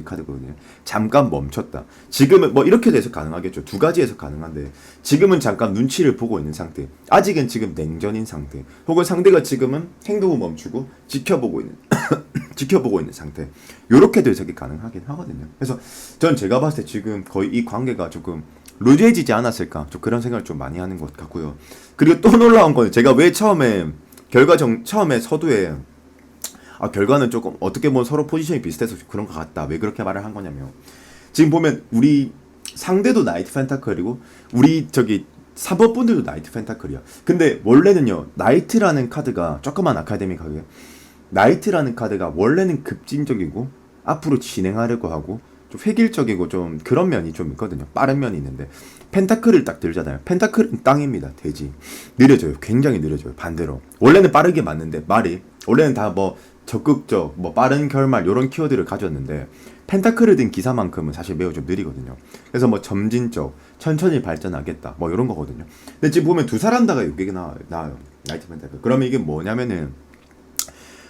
카드거든요. 잠깐 멈췄다. 지금은 뭐 이렇게도 해서 가능하겠죠. 두 가지 해서 가능한데 지금은 잠깐 눈치를 보고 있는 상태. 아직은 지금 냉전인 상태. 혹은 상대가 지금은 행동을 멈추고 지켜보고 있는 상태. 요렇게도 해석이 가능하긴 하거든요. 그래서 전 제가 봤을 때 지금 거의 이 관계가 조금 루즈해지지 않았을까. 좀 그런 생각을 좀 많이 하는 것 같고요. 그리고 또 놀라운 건 제가 왜 처음에 서두에 결과는 조금 어떻게 보면 서로 포지션이 비슷해서 그런 것 같다. 왜 그렇게 말을 한 거냐면 지금 보면 우리 상대도 나이트 펜타클이고 우리 저기 3번 분들도 나이트 펜타클이야. 근데 원래는요 나이트라는 카드가 조그만 아카데미 가게 나이트라는 카드가 원래는 급진적이고 앞으로 진행하려고 하고 좀 획일적이고 좀 그런 면이 좀 있거든요. 빠른 면이 있는데 펜타클을 딱 들잖아요. 펜타클은 땅입니다. 대지 느려져요. 굉장히 느려져요. 반대로 원래는 빠르게 맞는데 말이 원래는 다 뭐 적극적 뭐 빠른 결말 요런 키워드를 가졌는데 펜타클을 든 기사만큼은 사실 매우 좀 느리거든요. 그래서 뭐 점진적 천천히 발전하겠다 뭐 요런 거거든요. 근데 지금 보면 두 사람 다가 여기 나와요. 나이트 펜타클. 그러면 이게 뭐냐면은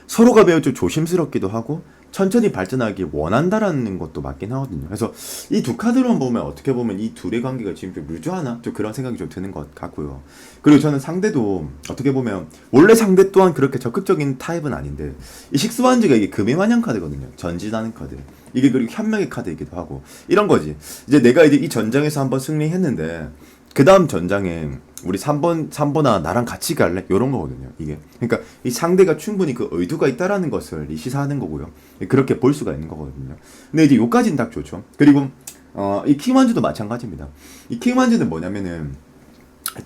서로가 매우 좀 조심스럽기도 하고 천천히 발전하길 원한다라는 것도 맞긴 하거든요. 그래서 이 두 카드로만 보면 어떻게 보면 이 둘의 관계가 지금 좀 루즈하나? 좀 그런 생각이 좀 드는 것 같고요. 그리고 저는 상대도 어떻게 보면 원래 상대 또한 그렇게 적극적인 타입은 아닌데 이 식스완즈가 이게 금의 마냥 카드거든요. 전진하는 카드. 이게 그리고 현명의 카드이기도 하고 이런 거지. 이제 내가 이제 이 전장에서 한번 승리했는데 그 다음 전장에 우리 3번아 나랑 같이 갈래? 요런 거거든요. 이게 그러니까 이 상대가 충분히 그 의도가 있다라는 것을 시사하는 거고요. 그렇게 볼 수가 있는 거거든요. 근데 이제 요까지는 딱 좋죠. 그리고 이 킹완즈도 마찬가지입니다. 이 킹완즈는 뭐냐면은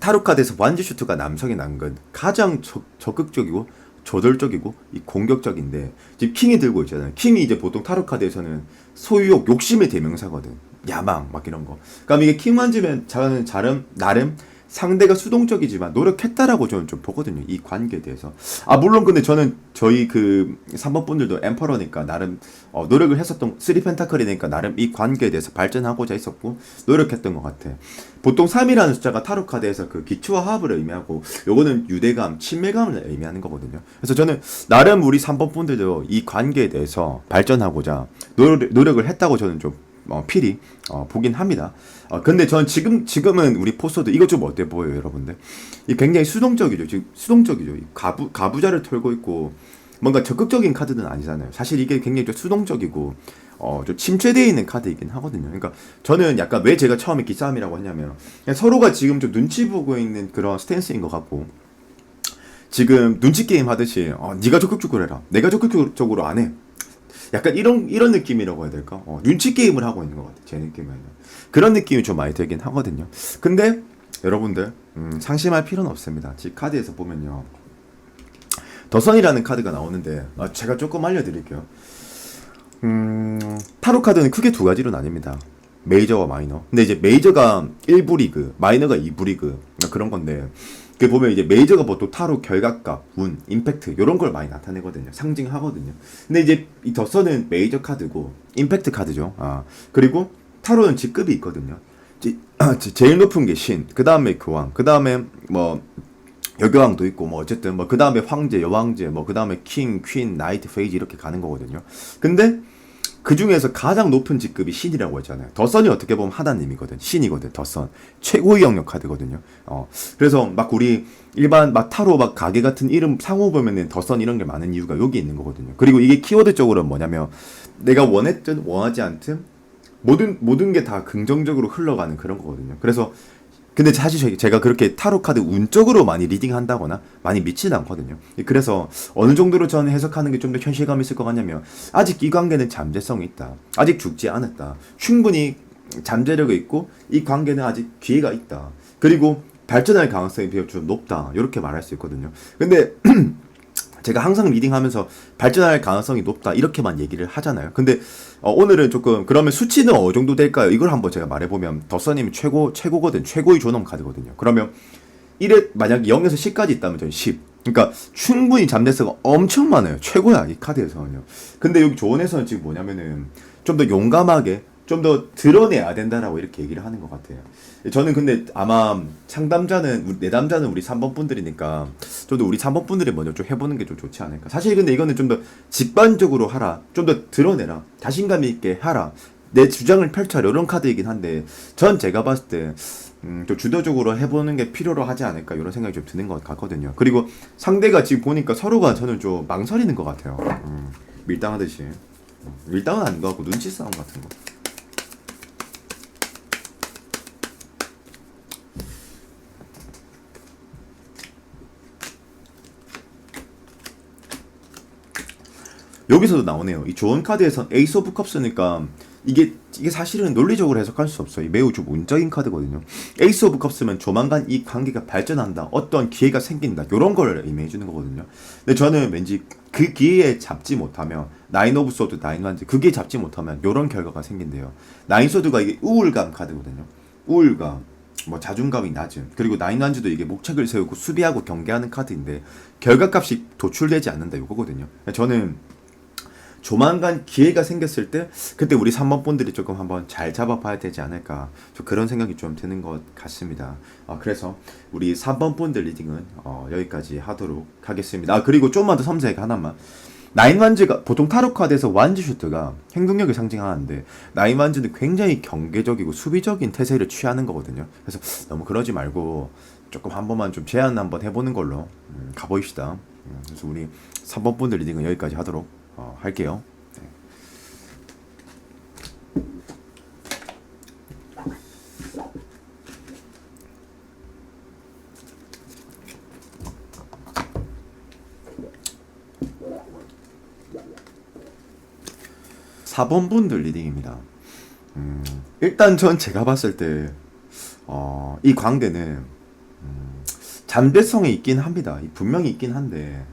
타로 카드에서 완즈 슈트가 남성이 난 건 가장 적극적이고 저돌적이고 이 공격적인데 지금 킹이 들고 있잖아요. 킹이 이제 보통 타로 카드에서는 소유욕, 욕심의 대명사거든. 야망 막 이런 거. 그러니까 이게 킹완즈면 저는 나름 상대가 수동적이지만 노력했다라고 저는 좀 보거든요. 이 관계에 대해서. 물론 근데 저는 저희 그 3번 분들도 엠퍼러니까 나름 노력을 했었던 3펜타클이니까 나름 이 관계에 대해서 발전하고자 했었고 노력했던 것 같아. 보통 3이라는 숫자가 타로 카드에서 그 기초와 합을 의미하고 요거는 유대감, 친밀감을 의미하는 거거든요. 그래서 저는 나름 우리 3번 분들도 이 관계에 대해서 발전하고자 노력을 했다고 저는 좀 필히 보긴 합니다. 근데 전 지금은 우리 포스터도 이거 좀 어때 보여요, 여러분들? 이 굉장히 수동적이죠. 지금 수동적이죠. 이 가부좌를 털고 있고 뭔가 적극적인 카드는 아니잖아요. 사실 이게 굉장히 좀 수동적이고 좀 침체되어 있는 카드이긴 하거든요. 그러니까 저는 약간 왜 제가 처음에 기싸움이라고 했냐면 그냥 서로가 지금 좀 눈치 보고 있는 그런 스탠스인 것 같고 지금 눈치 게임 하듯이 네가 적극적으로 해라. 내가 적극적으로 안 해. 약간 이런 느낌이라고 해야 될까? 눈치 게임을 하고 있는 것 같아. 제 느낌에는. 그런 느낌이 좀 많이 들긴 하거든요. 근데 여러분들 상심할 필요는 없습니다. 지 카드에서 보면요. 더선이라는 카드가 나오는데 제가 조금 알려드릴게요. 타로 카드는 크게 두 가지로 나뉩니다. 메이저와 마이너. 근데 이제 메이저가 1부 리그, 마이너가 2부 리그 그런 건데 그 보면 이제 메이저가 보통 타로 결과값, 운, 임팩트 이런 걸 많이 나타내거든요. 상징하거든요. 근데 이제 이 더선은 메이저 카드고 임팩트 카드죠. 그리고 타로는 직급이 있거든요. 제일 높은 게 신, 그 다음에 교황, 그 다음에 뭐 여교황도 있고 뭐 어쨌든 뭐 그 다음에 황제, 여왕제, 뭐 그 다음에 킹, 퀸, 나이트, 페이지 이렇게 가는 거거든요. 근데 그 중에서 가장 높은 직급이 신이라고 했잖아요. 더선이 어떻게 보면 하나님이거든. 신이거든. 더선. 최고의 영역 카드거든요. 그래서 막 우리 일반 막 타로 막 가게 같은 이름 상호 보면은 더선 이런 게 많은 이유가 여기 있는 거거든요. 그리고 이게 키워드적으로는 뭐냐면 내가 원했든 원하지 않든 모든 게 다 긍정적으로 흘러가는 그런 거거든요. 그래서 근데 사실 제가 그렇게 타로 카드 운적으로 많이 리딩한다거나 많이 믿지는 않거든요. 그래서 어느 정도로 저는 해석하는 게 좀 더 현실감 있을 것 같냐면 아직 이 관계는 잠재성이 있다. 아직 죽지 않았다. 충분히 잠재력이 있고 이 관계는 아직 기회가 있다. 그리고 발전할 가능성이 비교적 좀 높다. 이렇게 말할 수 있거든요. 근데 제가 항상 리딩하면서 발전할 가능성이 높다 이렇게만 얘기를 하잖아요. 근데 오늘은 조금 그러면 수치는 어느 정도 될까요? 이걸 한번 제가 말해보면 더선님이 최고거든. 최고의 존엄 카드거든요. 그러면 1에 만약 0에서 10까지 있다면 저는 10. 그러니까 충분히 잠재성가 엄청 많아요. 최고야 이 카드에서는요. 근데 여기 조언에서는 지금 뭐냐면은 좀 더 용감하게 좀 더 드러내야 된다라고 이렇게 얘기를 하는 것 같아요. 저는 근데 아마 내담자는 우리 3번 분들이니까 좀 더 우리 3번 분들이 먼저 좀 해보는 게 좀 좋지 않을까. 사실 근데 이거는 좀 더 직관적으로 하라. 좀 더 드러내라. 자신감 있게 하라. 내 주장을 펼쳐라. 이런 카드이긴 한데 전 제가 봤을 때 좀 주도적으로 해보는 게 필요로 하지 않을까 이런 생각이 좀 드는 것 같거든요. 그리고 상대가 지금 보니까 서로가 저는 좀 망설이는 것 같아요. 밀당하듯이. 밀당은 아닌 것 같고 눈치 싸움 같은 거. 여기서도 나오네요. 이 조언 카드에선 에이스 오브 컵스니까 이게 사실은 논리적으로 해석할 수 없어요. 매우 좀 운적인 카드거든요. 에이스 오브 컵스면 조만간 이 관계가 발전한다. 어떤 기회가 생긴다. 이런 걸 의미해 주는 거거든요. 근데 저는 왠지 그 기회에 잡지 못하면 나인 오브 소드, 나인 완즈 그게 잡지 못하면 이런 결과가 생긴대요. 나인 소드가 이게 우울감 카드거든요. 우울감. 뭐 자존감이 낮은 그리고 나인 완즈도 이게 목책을 세우고 수비하고 경계하는 카드인데 결과값이 도출되지 않는다 이거거든요. 저는 조만간 기회가 생겼을 때 그때 우리 3번 분들이 조금 한번 잘 잡아봐야 되지 않을까 좀 그런 생각이 좀 드는 것 같습니다. 그래서 우리 3번 분들 리딩은 여기까지 하도록 하겠습니다. 그리고 좀만 더 섬세하게 하나만. 나인 완즈가 보통 타로 카드에서 완즈 슈트가 행동력을 상징하는데 나인 완즈는 굉장히 경계적이고 수비적인 태세를 취하는 거거든요. 그래서 너무 그러지 말고 조금 한 번만 좀 제안 한번 해보는 걸로 가보입시다. 그래서 우리 3번 분들 리딩은 여기까지 하도록 할게요. 네. (4번) 분들 리딩입니다. 일단 전 제가 봤을 때 이 관계는 잠재성이 있긴 합니다. 분명히 있긴 한데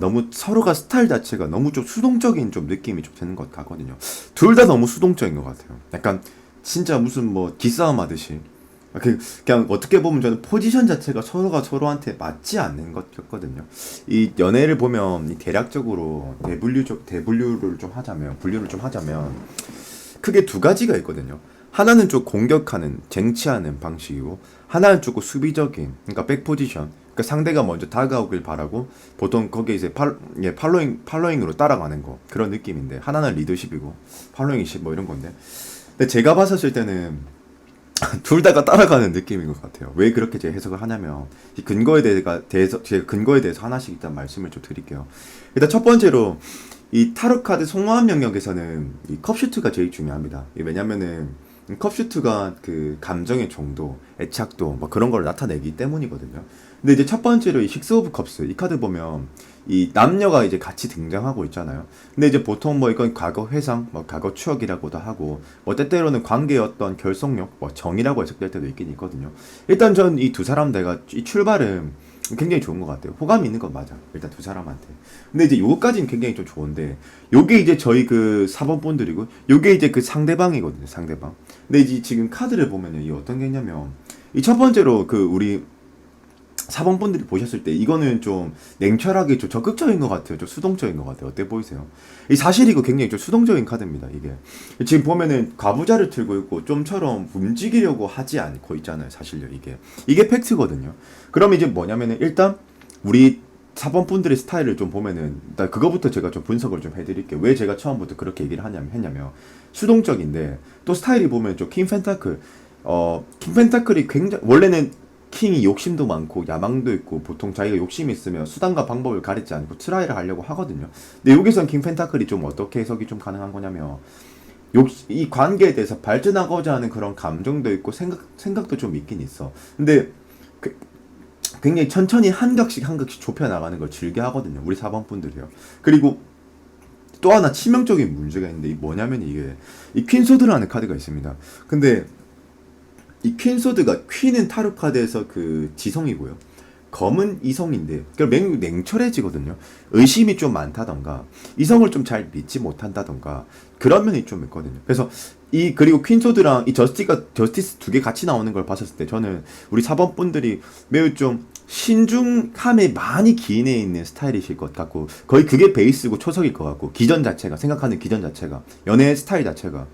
너무 서로가 스타일 자체가 너무 좀 수동적인 좀 느낌이 좀 드는 것 같거든요. 둘 다 너무 수동적인 것 같아요. 약간 진짜 무슨 뭐 기싸움 하듯이. 그냥 어떻게 보면 저는 포지션 자체가 서로가 서로한테 맞지 않는 것 같거든요. 이 연애를 보면 이 대략적으로 분류를 좀 하자면 크게 두 가지가 있거든요. 하나는 좀 공격하는, 쟁취하는 방식이고 하나는 조금 수비적인, 그러니까 백 포지션. 그러니까 상대가 먼저 다가오길 바라고 보통 거기에 이제 팔로잉으로 따라가는 거 그런 느낌인데 하나는 리더십이고 팔로잉이 뭐 이런 건데. 근데 제가 봤었을 때는 둘 다가 따라가는 느낌인 것 같아요. 왜 그렇게 제가 해석을 하냐면 이 제가 근거에 대해서 하나씩 일단 말씀을 좀 드릴게요. 일단 첫 번째로 이 타로 카드 속마음 영역에서는 이 컵슈트가 제일 중요합니다. 왜냐면은 컵슈트가 그 감정의 정도, 애착도 뭐 그런 걸 나타내기 때문이거든요. 근데 이제 첫 번째로 이 식스 오브 컵스 이 카드 보면 이 남녀가 이제 같이 등장하고 있잖아요. 근데 이제 보통 뭐 이건 과거 회상, 뭐 과거 추억이라고도 하고, 뭐 때때로는 관계의 어떤 결속력, 뭐 정이라고 해석될 때도 있긴 있거든요. 일단 전 이 두 사람 내가 이 출발은 굉장히 좋은 것 같아요. 호감이 있는 건 맞아. 일단 두 사람한테. 근데 이제 요거까지는 굉장히 좀 좋은데, 요게 이제 저희 그 4번 분들이고, 요게 이제 그 상대방이거든요. 상대방. 근데 이제 지금 카드를 보면요. 이 어떤 게 있냐면, 이 첫 번째로 그 우리 4번 분들이 보셨을 때 이거는 좀 냉철하게 좀 적극적인 것 같아요. 좀 수동적인 것 같아요. 어때 보이세요? 이 사실 이거 굉장히 좀 수동적인 카드입니다. 이게 지금 보면은 가부좌를 들고 있고 좀처럼 움직이려고 하지 않고 있잖아요. 사실요. 이게 팩트거든요. 그러면 이제 뭐냐면은 일단 우리 4번 분들의 스타일을 좀 보면은 일단 그거부터 제가 좀 분석을 좀 해드릴게요. 왜 제가 처음부터 그렇게 얘기를 했냐면 수동적인데 또 스타일이 보면 좀 킹펜타클 킹펜타클이 굉장히 원래는 킹이 욕심도 많고 야망도 있고 보통 자기가 욕심이 있으면 수단과 방법을 가리지 않고 트라이를 하려고 하거든요. 근데 여기선 킹 펜타클이 좀 어떻게 해석이 좀 가능한 거냐면 이 관계에 대해서 발전하고자 하는 그런 감정도 있고 생각도 좀 있긴 있어. 근데 그- 굉장히 천천히 한 각씩 좁혀 나가는 걸 즐겨 하거든요. 우리 4번 분들이요. 그리고 또 하나 치명적인 문제가 있는데 이 뭐냐면 이게 이 퀸소드라는 카드가 있습니다. 근데 이 퀸소드가 퀸은 타로 카드에서 그 지성이고요. 검은 이성인데 그러니까 매우 냉철해지거든요. 의심이 좀 많다던가 이성을 좀 잘 믿지 못한다던가 그런 면이 좀 있거든요. 그래서 이 그리고 퀸소드랑 이 저스티스 두 개 같이 나오는 걸 봤을 때 저는 우리 4번 분들이 매우 좀 신중함에 많이 기인해 있는 스타일이실 것 같고 거의 그게 베이스고 초석일 것 같고 기전 자체가 생각하는 기전 자체가 연애 스타일 자체가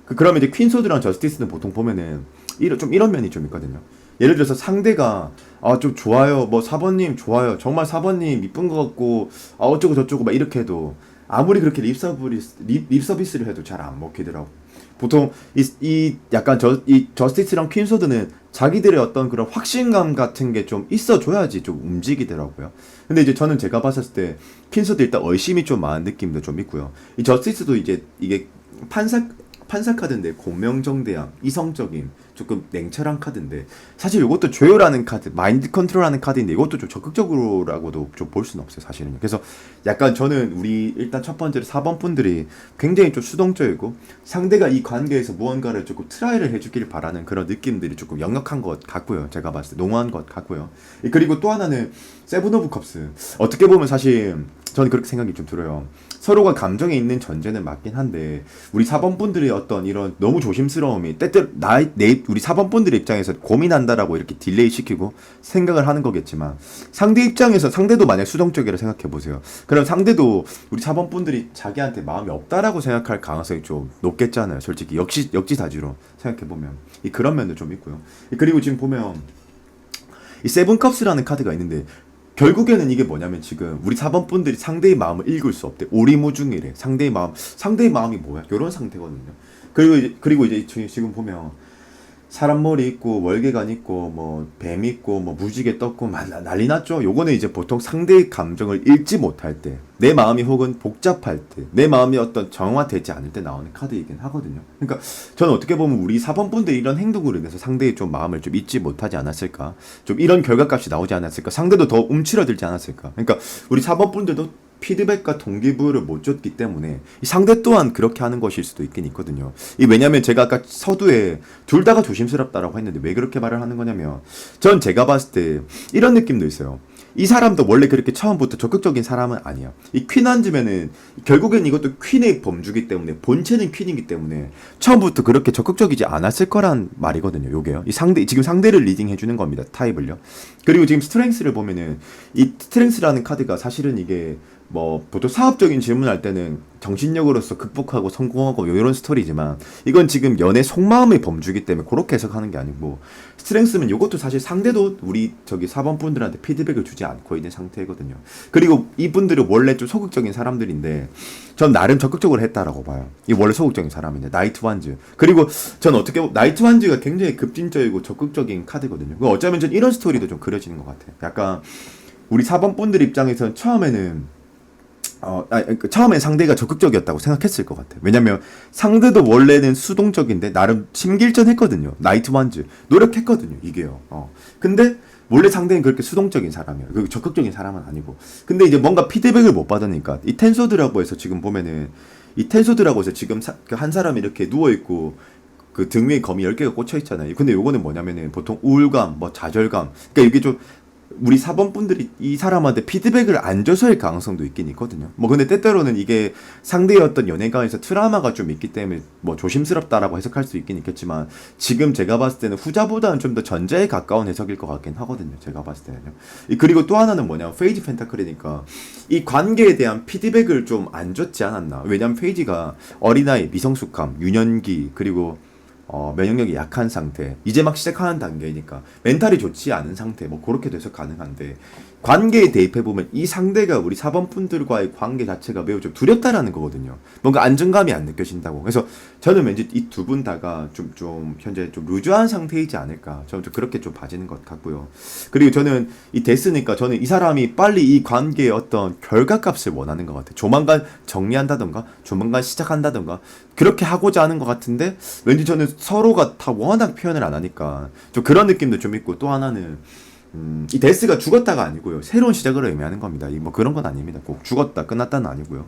그러면 이제 퀸소드랑 저스티스는 보통 보면은 이런 면이 좀 있거든요. 예를 들어서 상대가 좀 좋아요. 뭐 4번님 좋아요. 정말 4번님 이쁜 것 같고 어쩌고 저쩌고 막 이렇게 해도 아무리 그렇게 립서비스를 해도 잘 안 먹히더라고. 보통 이 약간 이 저스티스랑 퀸소드는 자기들의 어떤 그런 확신감 같은 게 좀 있어줘야지 좀 움직이더라고요. 근데 이제 저는 제가 봤을 때 퀸소드 일단 의심이 좀 많은 느낌도 좀 있고요. 이 저스티스도 이제 이게 판사 카드인데 공명정대함, 이성적인 조금 냉철한 카드인데 사실 이것도 조율하는 카드, 마인드 컨트롤하는 카드인데 이것도 좀 적극적으로라고도 좀 볼 수는 없어요 사실은. 그래서 약간 저는 우리 일단 첫 번째로 4번 분들이 굉장히 좀 수동적이고 상대가 이 관계에서 무언가를 조금 트라이를 해주길 바라는 그런 느낌들이 조금 역력한 것 같고요. 제가 봤을 때 농후한 것 같고요. 그리고 또 하나는 세븐 오브 컵스. 어떻게 보면 사실 저는 그렇게 생각이 좀 들어요. 서로가 감정에 있는 전제는 맞긴 한데 우리 4번 분들의 어떤 이런 너무 조심스러움이 때때로 우리 4번 분들의 입장에서 고민한다라고 이렇게 딜레이 시키고 생각을 하는 거겠지만 상대 입장에서 상대도 만약 수동적이라 생각해 보세요. 그럼 상대도 우리 4번 분들이 자기한테 마음이 없다라고 생각할 가능성이 좀 높겠잖아요. 솔직히 역지사지로 생각해 보면 그런 면도 좀 있고요. 그리고 지금 보면 이 세븐컵스라는 카드가 있는데 결국에는 이게 뭐냐면 지금 우리 4번 분들이 상대의 마음을 읽을 수 없대. 오리무중이래. 상대의 마음이 뭐야? 이런 상태거든요. 그리고 이제 지금 보면 사람 머리 있고 월계관 있고 뭐 뱀 있고 뭐 무지개 떴고 막 난리 났죠. 요거는 이제 보통 상대의 감정을 읽지 못할 때, 내 마음이 혹은 복잡할 때, 내 마음이 어떤 정화되지 않을 때 나오는 카드이긴 하거든요. 그러니까 저는 어떻게 보면 우리 4번 분들이 이런 행동으로 인해서 상대의 좀 마음을 좀 잊지 못하지 않았을까, 좀 이런 결과값이 나오지 않았을까, 상대도 더 움츠러들지 않았을까. 그러니까 우리 4번 분들도 피드백과 동기부여를 못 줬기 때문에 이 상대 또한 그렇게 하는 것일 수도 있긴 있거든요. 왜냐면 제가 아까 서두에 둘 다가 조심스럽다라고 했는데 왜 그렇게 말을 하는 거냐면 전 제가 봤을 때 이런 느낌도 있어요. 이 사람도 원래 그렇게 처음부터 적극적인 사람은 아니야. 이 퀸 앉으면은 결국엔 이것도 퀸의 범주기 때문에 본체는 퀸이기 때문에 처음부터 그렇게 적극적이지 않았을 거란 말이거든요. 요게요. 지금 상대를 리딩해 주는 겁니다. 타입을요. 그리고 지금 스트렝스를 보면은 이 스트렝스라는 카드가 사실은 이게 뭐 보통 사업적인 질문할 때는 정신력으로서 극복하고 성공하고 이런 스토리지만 이건 지금 연애 속마음의 범주기 때문에 그렇게 해석하는 게 아니고 스트렝스는 이것도 사실 상대도 우리 저기 4번 분들한테 피드백을 주지 않고 있는 상태거든요. 그리고 이분들은 원래 좀 소극적인 사람들인데 전 나름 적극적으로 했다라고 봐요. 이 원래 소극적인 사람인데 나이트 완즈. 그리고 전 어떻게 나이트 완즈가 굉장히 급진적이고 적극적인 카드거든요. 어쩌면 전 이런 스토리도 좀 그려지는 것 같아요. 약간 우리 4번 분들 입장에서는 처음에는 처음엔 상대가 적극적이었다고 생각했을 것 같아요. 왜냐면 상대도 원래는 수동적인데 나름 심길전했거든요. 나이트 완즈 노력했거든요. 이게요. 근데 원래 상대는 그렇게 수동적인 사람이에요. 그 적극적인 사람은 아니고. 근데 이제 뭔가 피드백을 못 받으니까 이 텐소드라고 해서 지금 보면은 이 텐소드라고 해서 지금 한 사람이 이렇게 누워 있고 그 등 위에 검이 10개가 꽂혀 있잖아요. 근데 요거는 뭐냐면은 보통 우울감, 뭐 좌절감. 그러니까 이게 좀 우리 사범분들이 이 사람한테 피드백을 안 줘서일 가능성도 있긴 있거든요. 뭐 근데 때때로는 이게 상대의 어떤 연애관에서 트라우마가 좀 있기 때문에 뭐 조심스럽다라고 해석할 수 있긴 있겠지만 지금 제가 봤을 때는 후자보다는 좀 더 전자에 가까운 해석일 것 같긴 하거든요. 제가 봤을 때는요. 그리고 또 하나는 뭐냐면 페이지 펜타클이니까 이 관계에 대한 피드백을 좀 안 줬지 않았나. 왜냐면 페이지가 어린아이, 미성숙함, 유년기 그리고 면역력이 약한 상태, 이제 막 시작하는 단계니까 멘탈이 좋지 않은 상태, 뭐 그렇게 돼서 가능한데 관계에 대입해보면 이 상대가 우리 사범분들과의 관계 자체가 매우 좀 두렵다라는 거거든요. 뭔가 안정감이 안 느껴진다고. 그래서 저는 왠지 이 두 분 다가 좀 현재 좀 루즈한 상태이지 않을까. 저는 좀 그렇게 좀 봐지는 것 같고요. 그리고 저는 이 됐으니까 저는 이 사람이 빨리 이 관계의 어떤 결과값을 원하는 것 같아요. 조만간 정리한다던가, 조만간 시작한다던가, 그렇게 하고자 하는 것 같은데 왠지 저는 서로가 다 워낙 표현을 안 하니까 좀 그런 느낌도 좀 있고 또 하나는 이 데스가 죽었다가 아니고요. 새로운 시작을 의미하는 겁니다. 뭐 그런 건 아닙니다. 꼭 죽었다, 끝났다는 아니고요.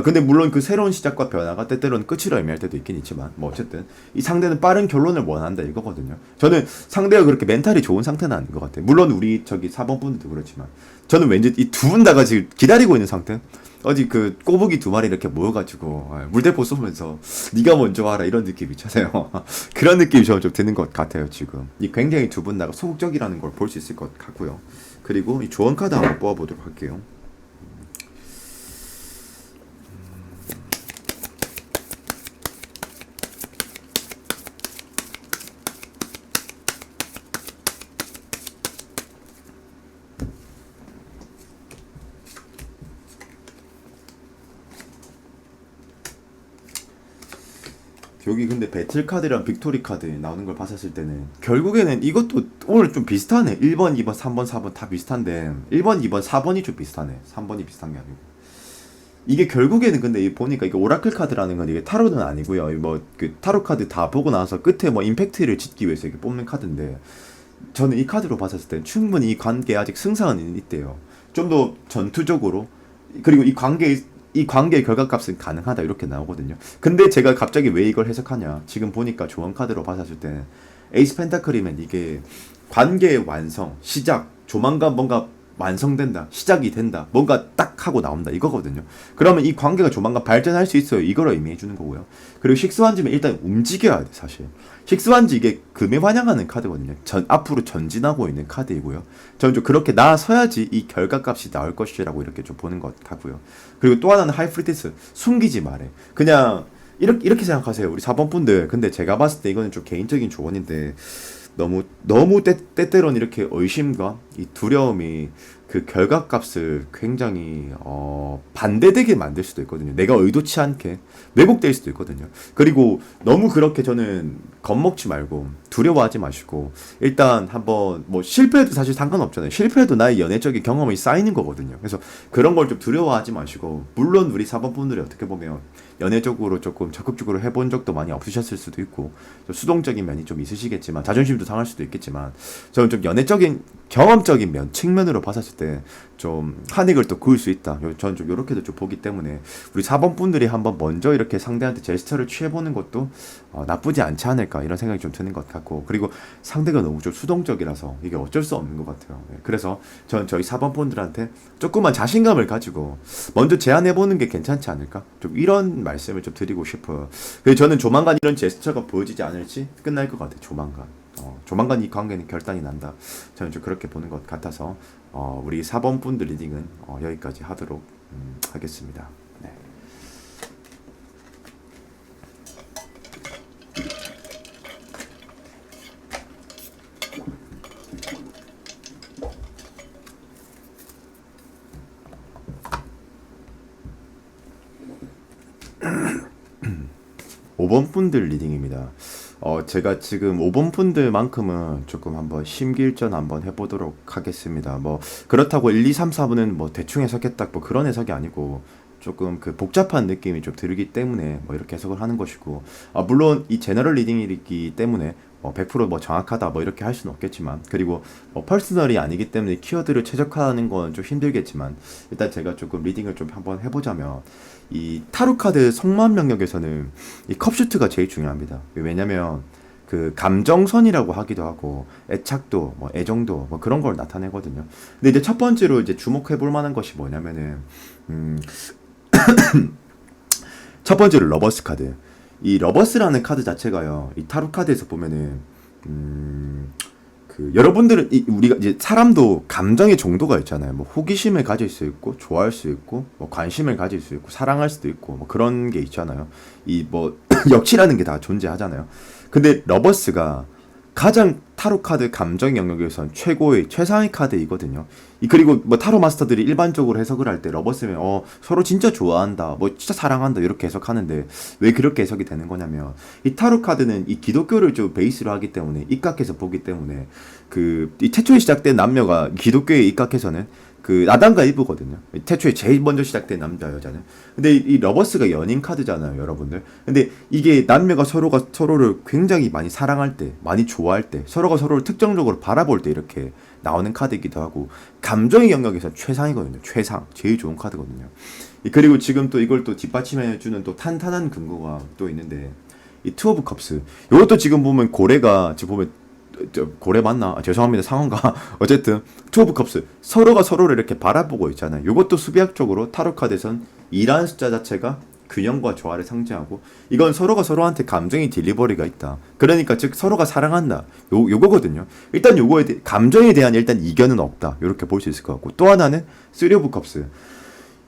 근데 물론 그 새로운 시작과 변화가 때때로는 끝을 의미할 때도 있긴 있지만, 뭐 어쨌든 이 상대는 빠른 결론을 원한다 이거거든요. 저는 상대가 그렇게 멘탈이 좋은 상태는 아닌 것 같아요. 물론 우리 저기 4번 분들도 그렇지만, 저는 왠지 이 두 분 다가 지금 기다리고 있는 상태? 어디 그 꼬부기 두 마리 이렇게 모여가지고 물대포 쏘면서 네가 먼저 와라 이런 느낌 있잖아요. 그런 느낌이 좀 드는 것 같아요 지금. 이 굉장히 두 분 다가 소극적이라는 걸 볼 수 있을 것 같고요. 그리고 이 조언 카드 한번 뽑아보도록 할게요. 여기 근데 배틀 카드랑 빅토리 카드 나오는 걸 봤었을 때는 결국에는 이것도 오늘 좀 비슷하네. 1번, 2번, 3번, 4번 다 비슷한데 1번, 2번, 4번이 좀 비슷하네. 3번이 비슷한 게 아니고. 이게 결국에는 근데 보니까 이게 오라클 카드라는 건 이게 타로는 아니고요. 뭐 그 타로 카드 다 보고 나서 끝에 뭐 임팩트를 짓기 위해서 이렇게 뽑는 카드인데 저는 이 카드로 봤었을 때 충분히 이 관계에 아직 승산은 있대요. 좀 더 전투적으로 그리고 이 관계의 결과값은 가능하다 이렇게 나오거든요. 근데 제가 갑자기 왜 이걸 해석하냐? 지금 보니까 조언 카드로 봤었을 때는 에이스 펜타클이면 이게 관계의 완성, 시작, 조만간 뭔가 완성된다, 시작이 된다, 뭔가 딱 하고 나온다 이거거든요. 그러면 이 관계가 조만간 발전할 수 있어요. 이걸 의미해 주는 거고요. 그리고 식스완지면 일단 움직여야 돼 사실. 식스완지 이게 금에 환영하는 카드거든요. 앞으로 전진하고 있는 카드이고요. 저는 좀 그렇게 나서야지 이 결과값이 나올 것이라고 이렇게 좀 보는 것 같고요. 그리고 또 하나는 하이프리티스 숨기지 말해. 그냥 이렇게 생각하세요. 우리 4번 분들. 근데 제가 봤을 때 이거는 좀 개인적인 조언인데 너무 때때로는 이렇게 의심과 이 두려움이 그 결과값을 굉장히 반대되게 만들 수도 있거든요. 내가 의도치 않게 왜곡될 수도 있거든요. 그리고 너무 그렇게 저는 겁먹지 말고 두려워하지 마시고 일단 한번 뭐 실패해도 사실 상관없잖아요. 실패해도 나의 연애적인 경험이 쌓이는 거거든요. 그래서 그런 걸 좀 두려워하지 마시고 물론 우리 사범분들이 어떻게 보면 연애적으로 조금 적극적으로 해본 적도 많이 없으셨을 수도 있고 좀 수동적인 면이 좀 있으시겠지만 자존심도 상할 수도 있겠지만 저는 좀 연애적인 경험적인 측면으로 봤었을 때 좀 한익을 또 그을 수 있다. 저는 좀 이렇게도 좀 보기 때문에 우리 4번 분들이 한번 먼저 이렇게 상대한테 제스처를 취해보는 것도 나쁘지 않지 않을까 이런 생각이 좀 드는 것 같고 그리고 상대가 너무 좀 수동적이라서 이게 어쩔 수 없는 것 같아요. 그래서 저는 저희 4번 분들한테 조금만 자신감을 가지고 먼저 제안해보는 게 괜찮지 않을까? 좀 이런 말씀을 좀 드리고 싶어요. 그래서 저는 조만간 이런 제스처가 보여지지 않을지 끝날 것 같아요. 조만간. 조만간 이 관계는 결단이 난다. 저는 좀 그렇게 보는 것 같아서 우리 4번 분들 리딩은 여기까지 하도록 하겠습니다. 네. 5번 분들 리딩입니다. 제가 지금 5번 분들만큼은 조금 한번 심기일전 한번 해보도록 하겠습니다. 뭐, 그렇다고 1, 2, 3, 4번은 뭐 대충 해석했다, 뭐 그런 해석이 아니고, 조금 그 복잡한 느낌이 좀 들기 때문에 뭐 이렇게 해석을 하는 것이고, 물론 이 제너럴 리딩이기 때문에 100%뭐 정확하다 뭐 이렇게 할 수는 없겠지만, 그리고 뭐 퍼스널이 아니기 때문에 키워드를 최적화하는 건 좀 힘들겠지만, 일단 제가 조금 리딩을 좀 한번 해보자면, 이 타로 카드 성만 명령에서는 이 컵슈트가 제일 중요합니다. 왜냐면 그 감정선이라고 하기도 하고 애착도 뭐 애정도 뭐 그런 걸 나타내거든요. 근데 이제 첫 번째로 이제 주목해 볼 만한 것이 뭐냐면은 음, 첫 번째로 러버스 카드. 이 러버스라는 카드 자체가요. 이 타로 카드에서 보면은 음, 그 여러분들은 우리가 이제 사람도 감정의 정도가 있잖아요. 뭐 호기심을 가질 수 있고 좋아할 수 있고 뭐 관심을 가질 수 있고 사랑할 수도 있고 뭐 그런 게 있잖아요. 이 뭐 역치라는 게 다 존재하잖아요. 근데 러버스가 가장 타로 카드 감정 영역에선 최고의 최상의 카드이거든요. 그리고 뭐 타로 마스터들이 일반적으로 해석을 할 때 러버스면 서로 진짜 좋아한다, 뭐 진짜 사랑한다 이렇게 해석하는데, 왜 그렇게 해석이 되는 거냐면 이 타로 카드는 이 기독교를 좀 베이스로 하기 때문에, 입각해서 보기 때문에 그 이 태초에 시작된 남녀가 기독교에 입각해서는 그 아담과 이브거든요. 태초에 제일 먼저 시작된 남자 여자는. 근데 이 러버스가 연인 카드잖아요, 여러분들. 근데 이게 남녀가 서로가 서로를 굉장히 많이 사랑할 때, 많이 좋아할 때, 서로가 서로를 특정적으로 바라볼 때 이렇게 나오는 카드이기도 하고, 감정의 영역에서 최상이거든요. 최상, 제일 좋은 카드거든요. 그리고 지금 또 이걸 또 뒷받침해주는 또 탄탄한 근거가 또 있는데, 이 투 오브 컵스. 이것도 지금 보면 고래가 지금 보면 고래 맞나? 죄송합니다. 상어인가? 어쨌든 투 오브 컵스, 서로가 서로를 이렇게 바라보고 있잖아요. 이것도 수비학적으로 타로 카드에선 2라는 숫자 자체가 균형과 조화를 상징하고, 이건 서로가 서로한테 감정의 딜리버리가 있다. 그러니까 즉 서로가 사랑한다. 요거거든요. 일단 요거에 감정에 대한 일단 이견은 없다. 이렇게 볼 수 있을 것 같고, 또 하나는 쓰리 오브 컵스.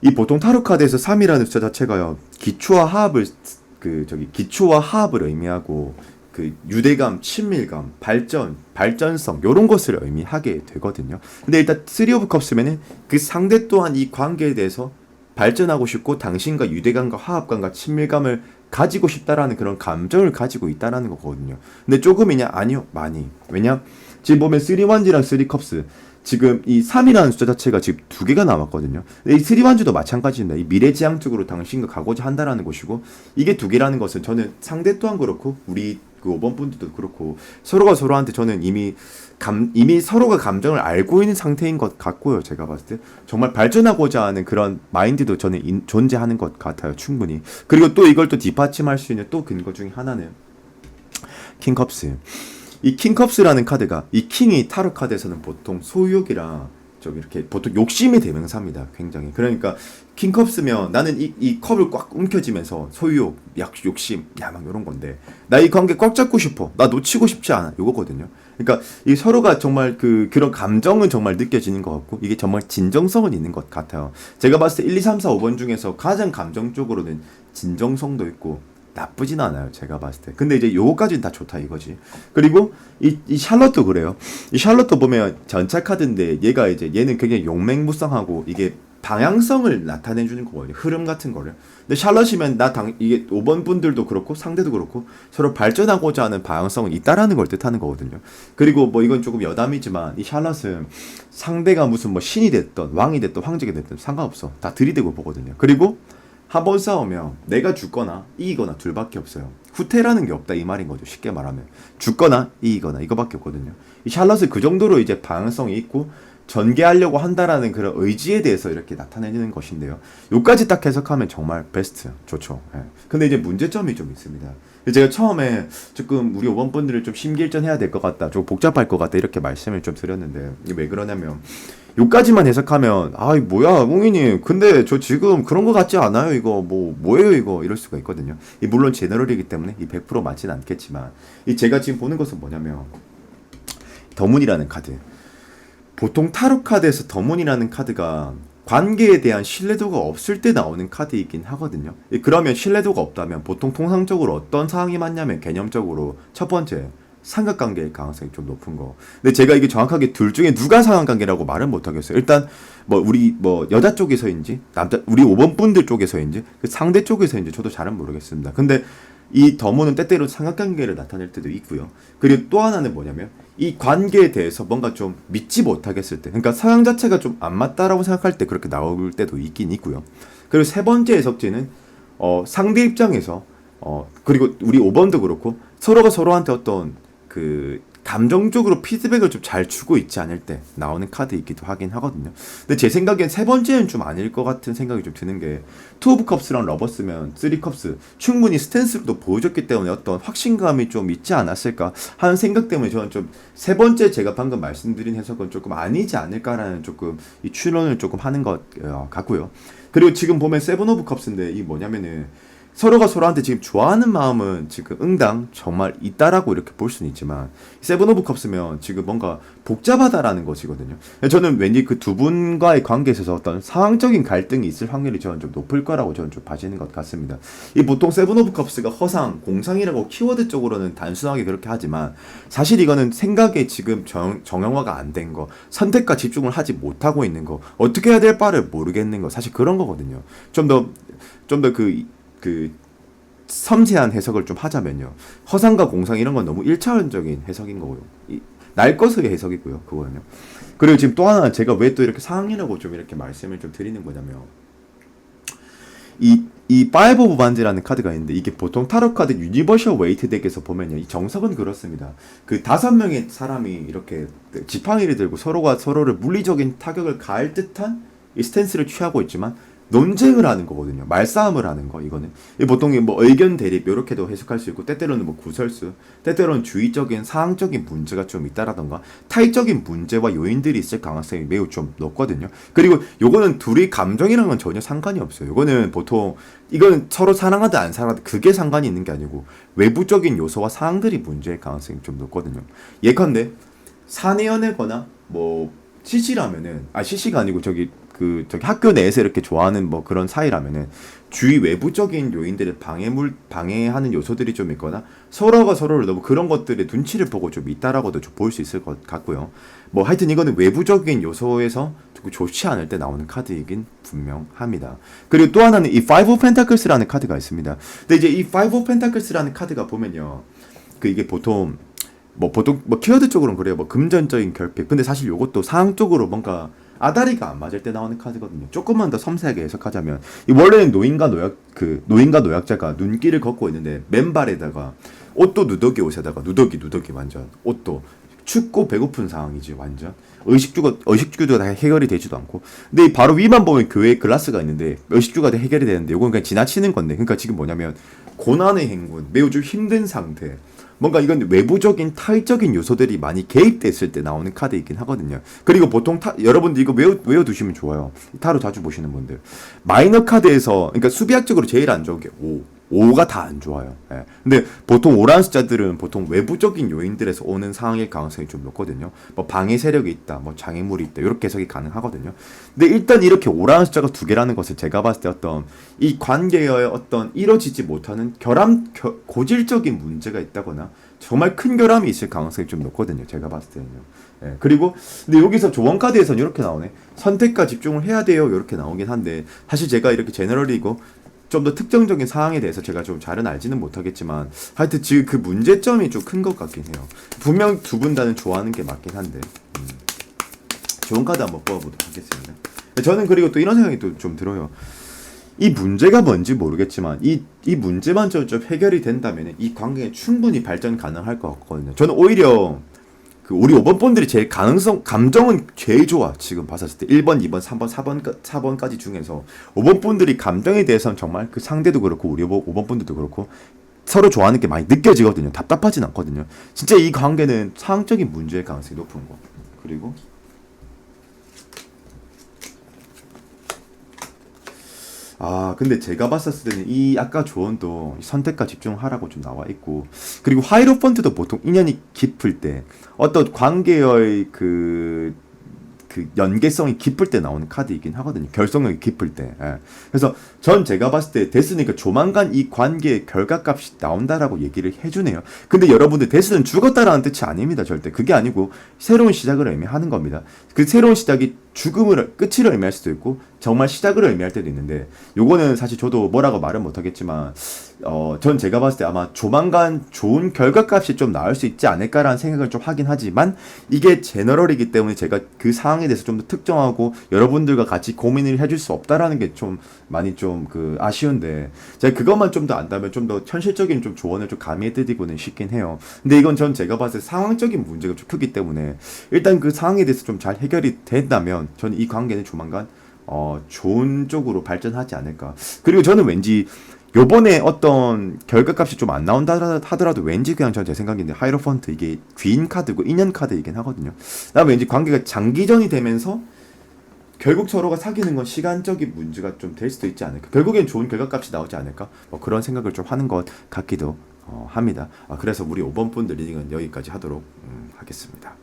이 보통 타로 카드에서 3이라는 숫자 자체가요, 기초와 하합을 기초와 하합을 의미하고, 그 유대감, 친밀감, 발전성 요런 것을 의미하게 되거든요. 근데 일단 쓰리 오브 컵스면은 그 상대 또한 이 관계에 대해서 발전하고 싶고 당신과 유대감과 화합감과 친밀감을 가지고 싶다라는 그런 감정을 가지고 있다라는 거거든요. 근데 조금이냐? 아니요, 많이. 왜냐? 지금 보면 3원지랑 3컵스, 지금 이 3이라는 숫자 자체가 지금 두 개가 남았거든요. 근데 이 3원지도 마찬가지입니다. 이 미래지향적으로 당신과 가고자 한다라는 것이고, 이게 두 개라는 것은 저는 상대 또한 그렇고 우리 그 5번 분들도 그렇고 서로가 서로한테 저는 이미 서로가 감정을 알고 있는 상태인 것 같고요. 제가 봤을 때 정말 발전하고자 하는 그런 마인드도 저는 존재하는 것 같아요. 충분히. 그리고 또 이걸 또 뒷받침할 수 있는 또 근거 중에 하나는 킹컵스. 이 킹컵스라는 카드가, 이 킹이 타로 카드에서는 보통 소유욕이랑 좀 이렇게 보통 욕심의 대명사입니다. 굉장히. 그러니까 킹컵스면 나는 이 컵을 꽉 움켜쥐면서 소유욕, 욕심, 막 이런 건데, 나 이 관계 꽉 잡고 싶어. 나 놓치고 싶지 않아. 요거거든요. 그러니까 이 서로가 정말 그런 감정은 정말 느껴지는 것 같고, 이게 정말 진정성은 있는 것 같아요. 제가 봤을 때 1, 2, 3, 4, 5번 중에서 가장 감정적으로는 진정성도 있고 나쁘진 않아요. 제가 봤을 때. 근데 이제 요거까지는 다 좋다 이거지. 그리고 이 샬럿도 그래요. 이 샬럿도 보면 전차 카드인데, 얘는 굉장히 용맹무쌍하고 이게 방향성을 나타내주는 거거든요. 흐름 같은 거를. 근데 샬럿이면 이게 5번 분들도 그렇고 상대도 그렇고 서로 발전하고자 하는 방향성은 있다라는 걸 뜻하는 거거든요. 그리고 뭐 이건 조금 여담이지만 이 샬럿은 상대가 무슨 뭐 신이 됐던 왕이 됐던 황제가 됐든 상관없어. 다 들이대고 보거든요. 그리고 한 번 싸우면 내가 죽거나 이기거나 둘밖에 없어요. 후퇴라는 게 없다 이 말인 거죠. 쉽게 말하면 죽거나 이기거나 이거밖에 없거든요. 이 샬럿은 그 정도로 이제 방향성이 있고 전개하려고 한다라는 그런 의지에 대해서 이렇게 나타내는 것인데요. 요까지 딱 해석하면 정말 베스트, 좋죠. 예. 근데 이제 문제점이 좀 있습니다. 제가 처음에 조금 우리 5번 분들을 좀 심기일전해야 될 것 같다, 좀 복잡할 것 같다 이렇게 말씀을 좀 드렸는데, 이게 왜 그러냐면 요까지만 해석하면 뭐야 웅이님 근데 저 지금 그런 거 같지 않아요, 이거 뭐예요 이거, 이럴 수가 있거든요. 물론 제너럴이기 때문에 이 100% 맞진 않겠지만, 제가 지금 보는 것은 뭐냐면 더문이라는 카드. 보통 타로 카드에서 더문이라는 카드가 관계에 대한 신뢰도가 없을 때 나오는 카드이긴 하거든요. 그러면 신뢰도가 없다면 보통 통상적으로 어떤 상황이 맞냐면, 개념적으로 첫 번째 삼각관계일 가능성이 좀 높은 거. 근데 제가 이게 정확하게 둘 중에 누가 삼각관계라고 말은 못하겠어요. 일단 우리 여자 쪽에서인지 우리 5번 분들 쪽에서인지 그 상대 쪽에서인지 저도 잘은 모르겠습니다. 근데 이 더모는 때때로 삼각관계를 나타낼 때도 있고요. 그리고 또 하나는 뭐냐면 이 관계에 대해서 뭔가 좀 믿지 못하겠을 때, 그러니까 상황 자체가 좀 안 맞다라고 생각할 때 그렇게 나올 때도 있긴 있고요. 그리고 세 번째 해석지는 상대 입장에서 그리고 우리 5번도 그렇고 서로가 서로한테 어떤 그 감정적으로 피드백을 좀 잘 주고 있지 않을 때 나오는 카드이기도 하긴 하거든요. 근데 제 생각엔 세 번째는 좀 아닐 것 같은 생각이 좀 드는 게 투 오브 컵스랑 러버스면 쓰리 컵스 충분히 스탠스로도 보여줬기 때문에 어떤 확신감이 좀 있지 않았을까 하는 생각 때문에 저는 좀 세 번째 제가 방금 말씀드린 해석은 조금 아니지 않을까라는 조금 이 추론을 조금 하는 것 같고요. 그리고 지금 보면 세븐 오브 컵스인데 이 뭐냐면은 서로가 서로한테 지금 좋아하는 마음은 지금 응당 정말 있다라고 이렇게 볼 수는 있지만 세븐 오브 컵스면 지금 뭔가 복잡하다라는 것이거든요. 저는 왠지 그 두 분과의 관계에 있어서 어떤 상황적인 갈등이 있을 확률이 저는 좀 높을 거라고 저는 좀 봐지는 것 같습니다. 이 보통 세븐 오브 컵스가 허상, 공상이라고 키워드 쪽으로는 단순하게 그렇게 하지만 사실 이거는 생각에 지금 정형화가 안 된 거, 선택과 집중을 하지 못하고 있는 거, 어떻게 해야 될 바를 모르겠는 거, 사실 그런 거거든요. 좀 더 섬세한 해석을 좀 하자면요. 허상과 공상 이런 건 너무 1차원적인 해석인 거고요. 날것의 해석이고요. 그거는요. 그리고 지금 또 하나 제가 왜 또 이렇게 상황이라고 좀 이렇게 말씀을 좀 드리는 거냐면 이 파이브 오브 반지라는 카드가 있는데 이게 보통 타로 카드 유니버셜 웨이트 덱에서 보면요. 이 정석은 그렇습니다. 그 5명의 사람이 이렇게 지팡이를 들고 서로가 서로를 물리적인 타격을 가할 듯한 이 스탠스를 취하고 있지만 논쟁을 하는 거거든요. 말싸움을 하는 거 이거는 보통 뭐 의견 대립 이렇게도 해석할 수 있고 때때로는 뭐 구설수, 때때로는 주의적인 사항적인 문제가 좀 있다라던가 타입적인 문제와 요인들이 있을 가능성이 매우 좀 높거든요. 그리고 요거는 둘이 감정이랑은 전혀 상관이 없어요. 요거는 보통 이거는 서로 사랑하든 안 사랑하든 그게 상관이 있는 게 아니고 외부적인 요소와 사항들이 문제일 가능성이 좀 높거든요. 예컨대 사내 연애거나 뭐 CC라면은 CC가 아니고 저기 학교 내에서 이렇게 좋아하는 뭐 그런 사이라면은 주위 외부적인 요인들을 방해하는 요소들이 좀 있거나 서로가 서로를 너무 그런 것들의 눈치를 보고 좀 있다라고도 좀 볼 수 있을 것 같고요. 뭐 하여튼 이거는 외부적인 요소에서 조금 좋지 않을 때 나오는 카드이긴 분명합니다. 그리고 또 하나는 이 파이브 오브 펜타클스라는 카드가 있습니다. 근데 이제 이 파이브 오브 펜타클스라는 카드가 보면요. 이게 보통 키워드 쪽으로는 그래요. 뭐 금전적인 결핍. 근데 사실 요것도 상황적으로 뭔가 아다리가 안 맞을 때 나오는 카드거든요. 조금만 더 섬세하게 해석하자면 원래는 노인과 노약자가 눈길을 걷고 있는데 맨발에다가 옷도 누더기 옷에다가 누더기 완전 옷도 춥고 배고픈 상황이지 완전 의식주도 다 해결이 되지도 않고 근데 바로 위만 보면 교회에 글라스가 있는데 의식주가 다 해결이 되는데 이건 그냥 지나치는 건데 그러니까 지금 뭐냐면 고난의 행군 매우 좀 힘든 상태 뭔가 이건 외부적인 타입적인 요소들이 많이 개입됐을 때 나오는 카드이긴 하거든요. 그리고 보통 여러분들 이거 외워두시면 좋아요. 타로 자주 보시는 분들 마이너 카드에서 그러니까 수비학적으로 제일 안 좋은 게 5가 다 안 좋아요. 예. 근데 보통 오라는 숫자들은 보통 외부적인 요인들에서 오는 상황일 가능성이 좀 높거든요. 뭐 방해 세력이 있다, 뭐 장애물이 있다, 이렇게 해석이 가능하거든요. 근데 일단 이렇게 오라는 숫자가 2개라는 것을 제가 봤을 때 어떤 이 관계의 어떤 이뤄지지 못하는 고질적인 문제가 있다거나 정말 큰 결함이 있을 가능성이 좀 높거든요. 제가 봤을 때는요. 예. 그리고 근데 여기서 조언 카드에서는 이렇게 나오네. 선택과 집중을 해야 돼요. 이렇게 나오긴 한데 사실 제가 이렇게 제너럴이고 좀 더 특정적인 사항에 대해서 제가 좀 잘은 알지는 못하겠지만 하여튼 지금 그 문제점이 좀 큰 것 같긴 해요. 분명 두 분 다는 좋아하는 게 맞긴 한데 좋은 카드 한번 뽑아보도록 하겠습니다. 저는 그리고 또 이런 생각이 또 좀 들어요. 이 문제가 뭔지 모르겠지만 이 문제만 좀 해결이 된다면 이 관계에 충분히 발전 가능할 것 같거든요. 저는 오히려 우리 5번 분들이 제일 감정은 제일 좋아. 지금 봤었을 때 1번, 2번, 3번, 4번까지 중에서 5번 분들이 감정에 대해서는 정말 그 상대도 그렇고 우리 5번 분들도 그렇고 서로 좋아하는 게 많이 느껴지거든요. 답답하진 않거든요. 진짜 이 관계는 상황적인 문제일 가능성이 높은 거. 그리고 근데 제가 봤었을 때는 이 아까 조언도 선택과 집중하라고 좀 나와 있고 그리고 하이로펀트도 보통 인연이 깊을 때 어떤 관계의 그 연계성이 깊을 때 나오는 카드이긴 하거든요. 결속력이 깊을 때. 예. 그래서 제가 봤을 때 됐으니까 조만간 이 관계의 결과값이 나온다라고 얘기를 해주네요. 근데 여러분들 데스는 죽었다라는 뜻이 아닙니다. 절대. 그게 아니고 새로운 시작을 의미하는 겁니다. 그 새로운 시작이 끝을 의미할 수도 있고 정말 시작을 의미할 때도 있는데 요거는 사실 저도 뭐라고 말은 못하겠지만 전 제가 봤을 때 아마 조만간 좋은 결과값이 좀 나올 수 있지 않을까라는 생각을 좀 하긴 하지만 이게 제너럴이기 때문에 제가 그 상황에 대해서 좀 더 특정하고 여러분들과 같이 고민을 해줄 수 없다라는 게 좀 많이 좀 그 아쉬운데 제가 그것만 좀 더 안다면 좀 더 현실적인 좀 조언을 좀 가미해드리고는 싶긴 해요. 근데 이건 전 제가 봤을 때 상황적인 문제가 좀 크기 때문에 일단 그 상황에 대해서 좀 잘 해결이 된다면 저는 이 관계는 조만간 좋은 쪽으로 발전하지 않을까. 그리고 저는 왠지 요번에 어떤 결과값이 좀 안 나온다 하더라도 왠지 그냥 전 제 생각인데 하이로펀트 이게 귀인 카드고 인연 카드이긴 하거든요. 나 왠지 관계가 장기전이 되면서 결국 서로가 사귀는 건 시간적인 문제가 좀 될 수도 있지 않을까. 결국엔 좋은 결과값이 나오지 않을까. 뭐 그런 생각을 좀 하는 것 같기도 합니다. 그래서 우리 5번 분들 리딩은 여기까지 하도록 하겠습니다.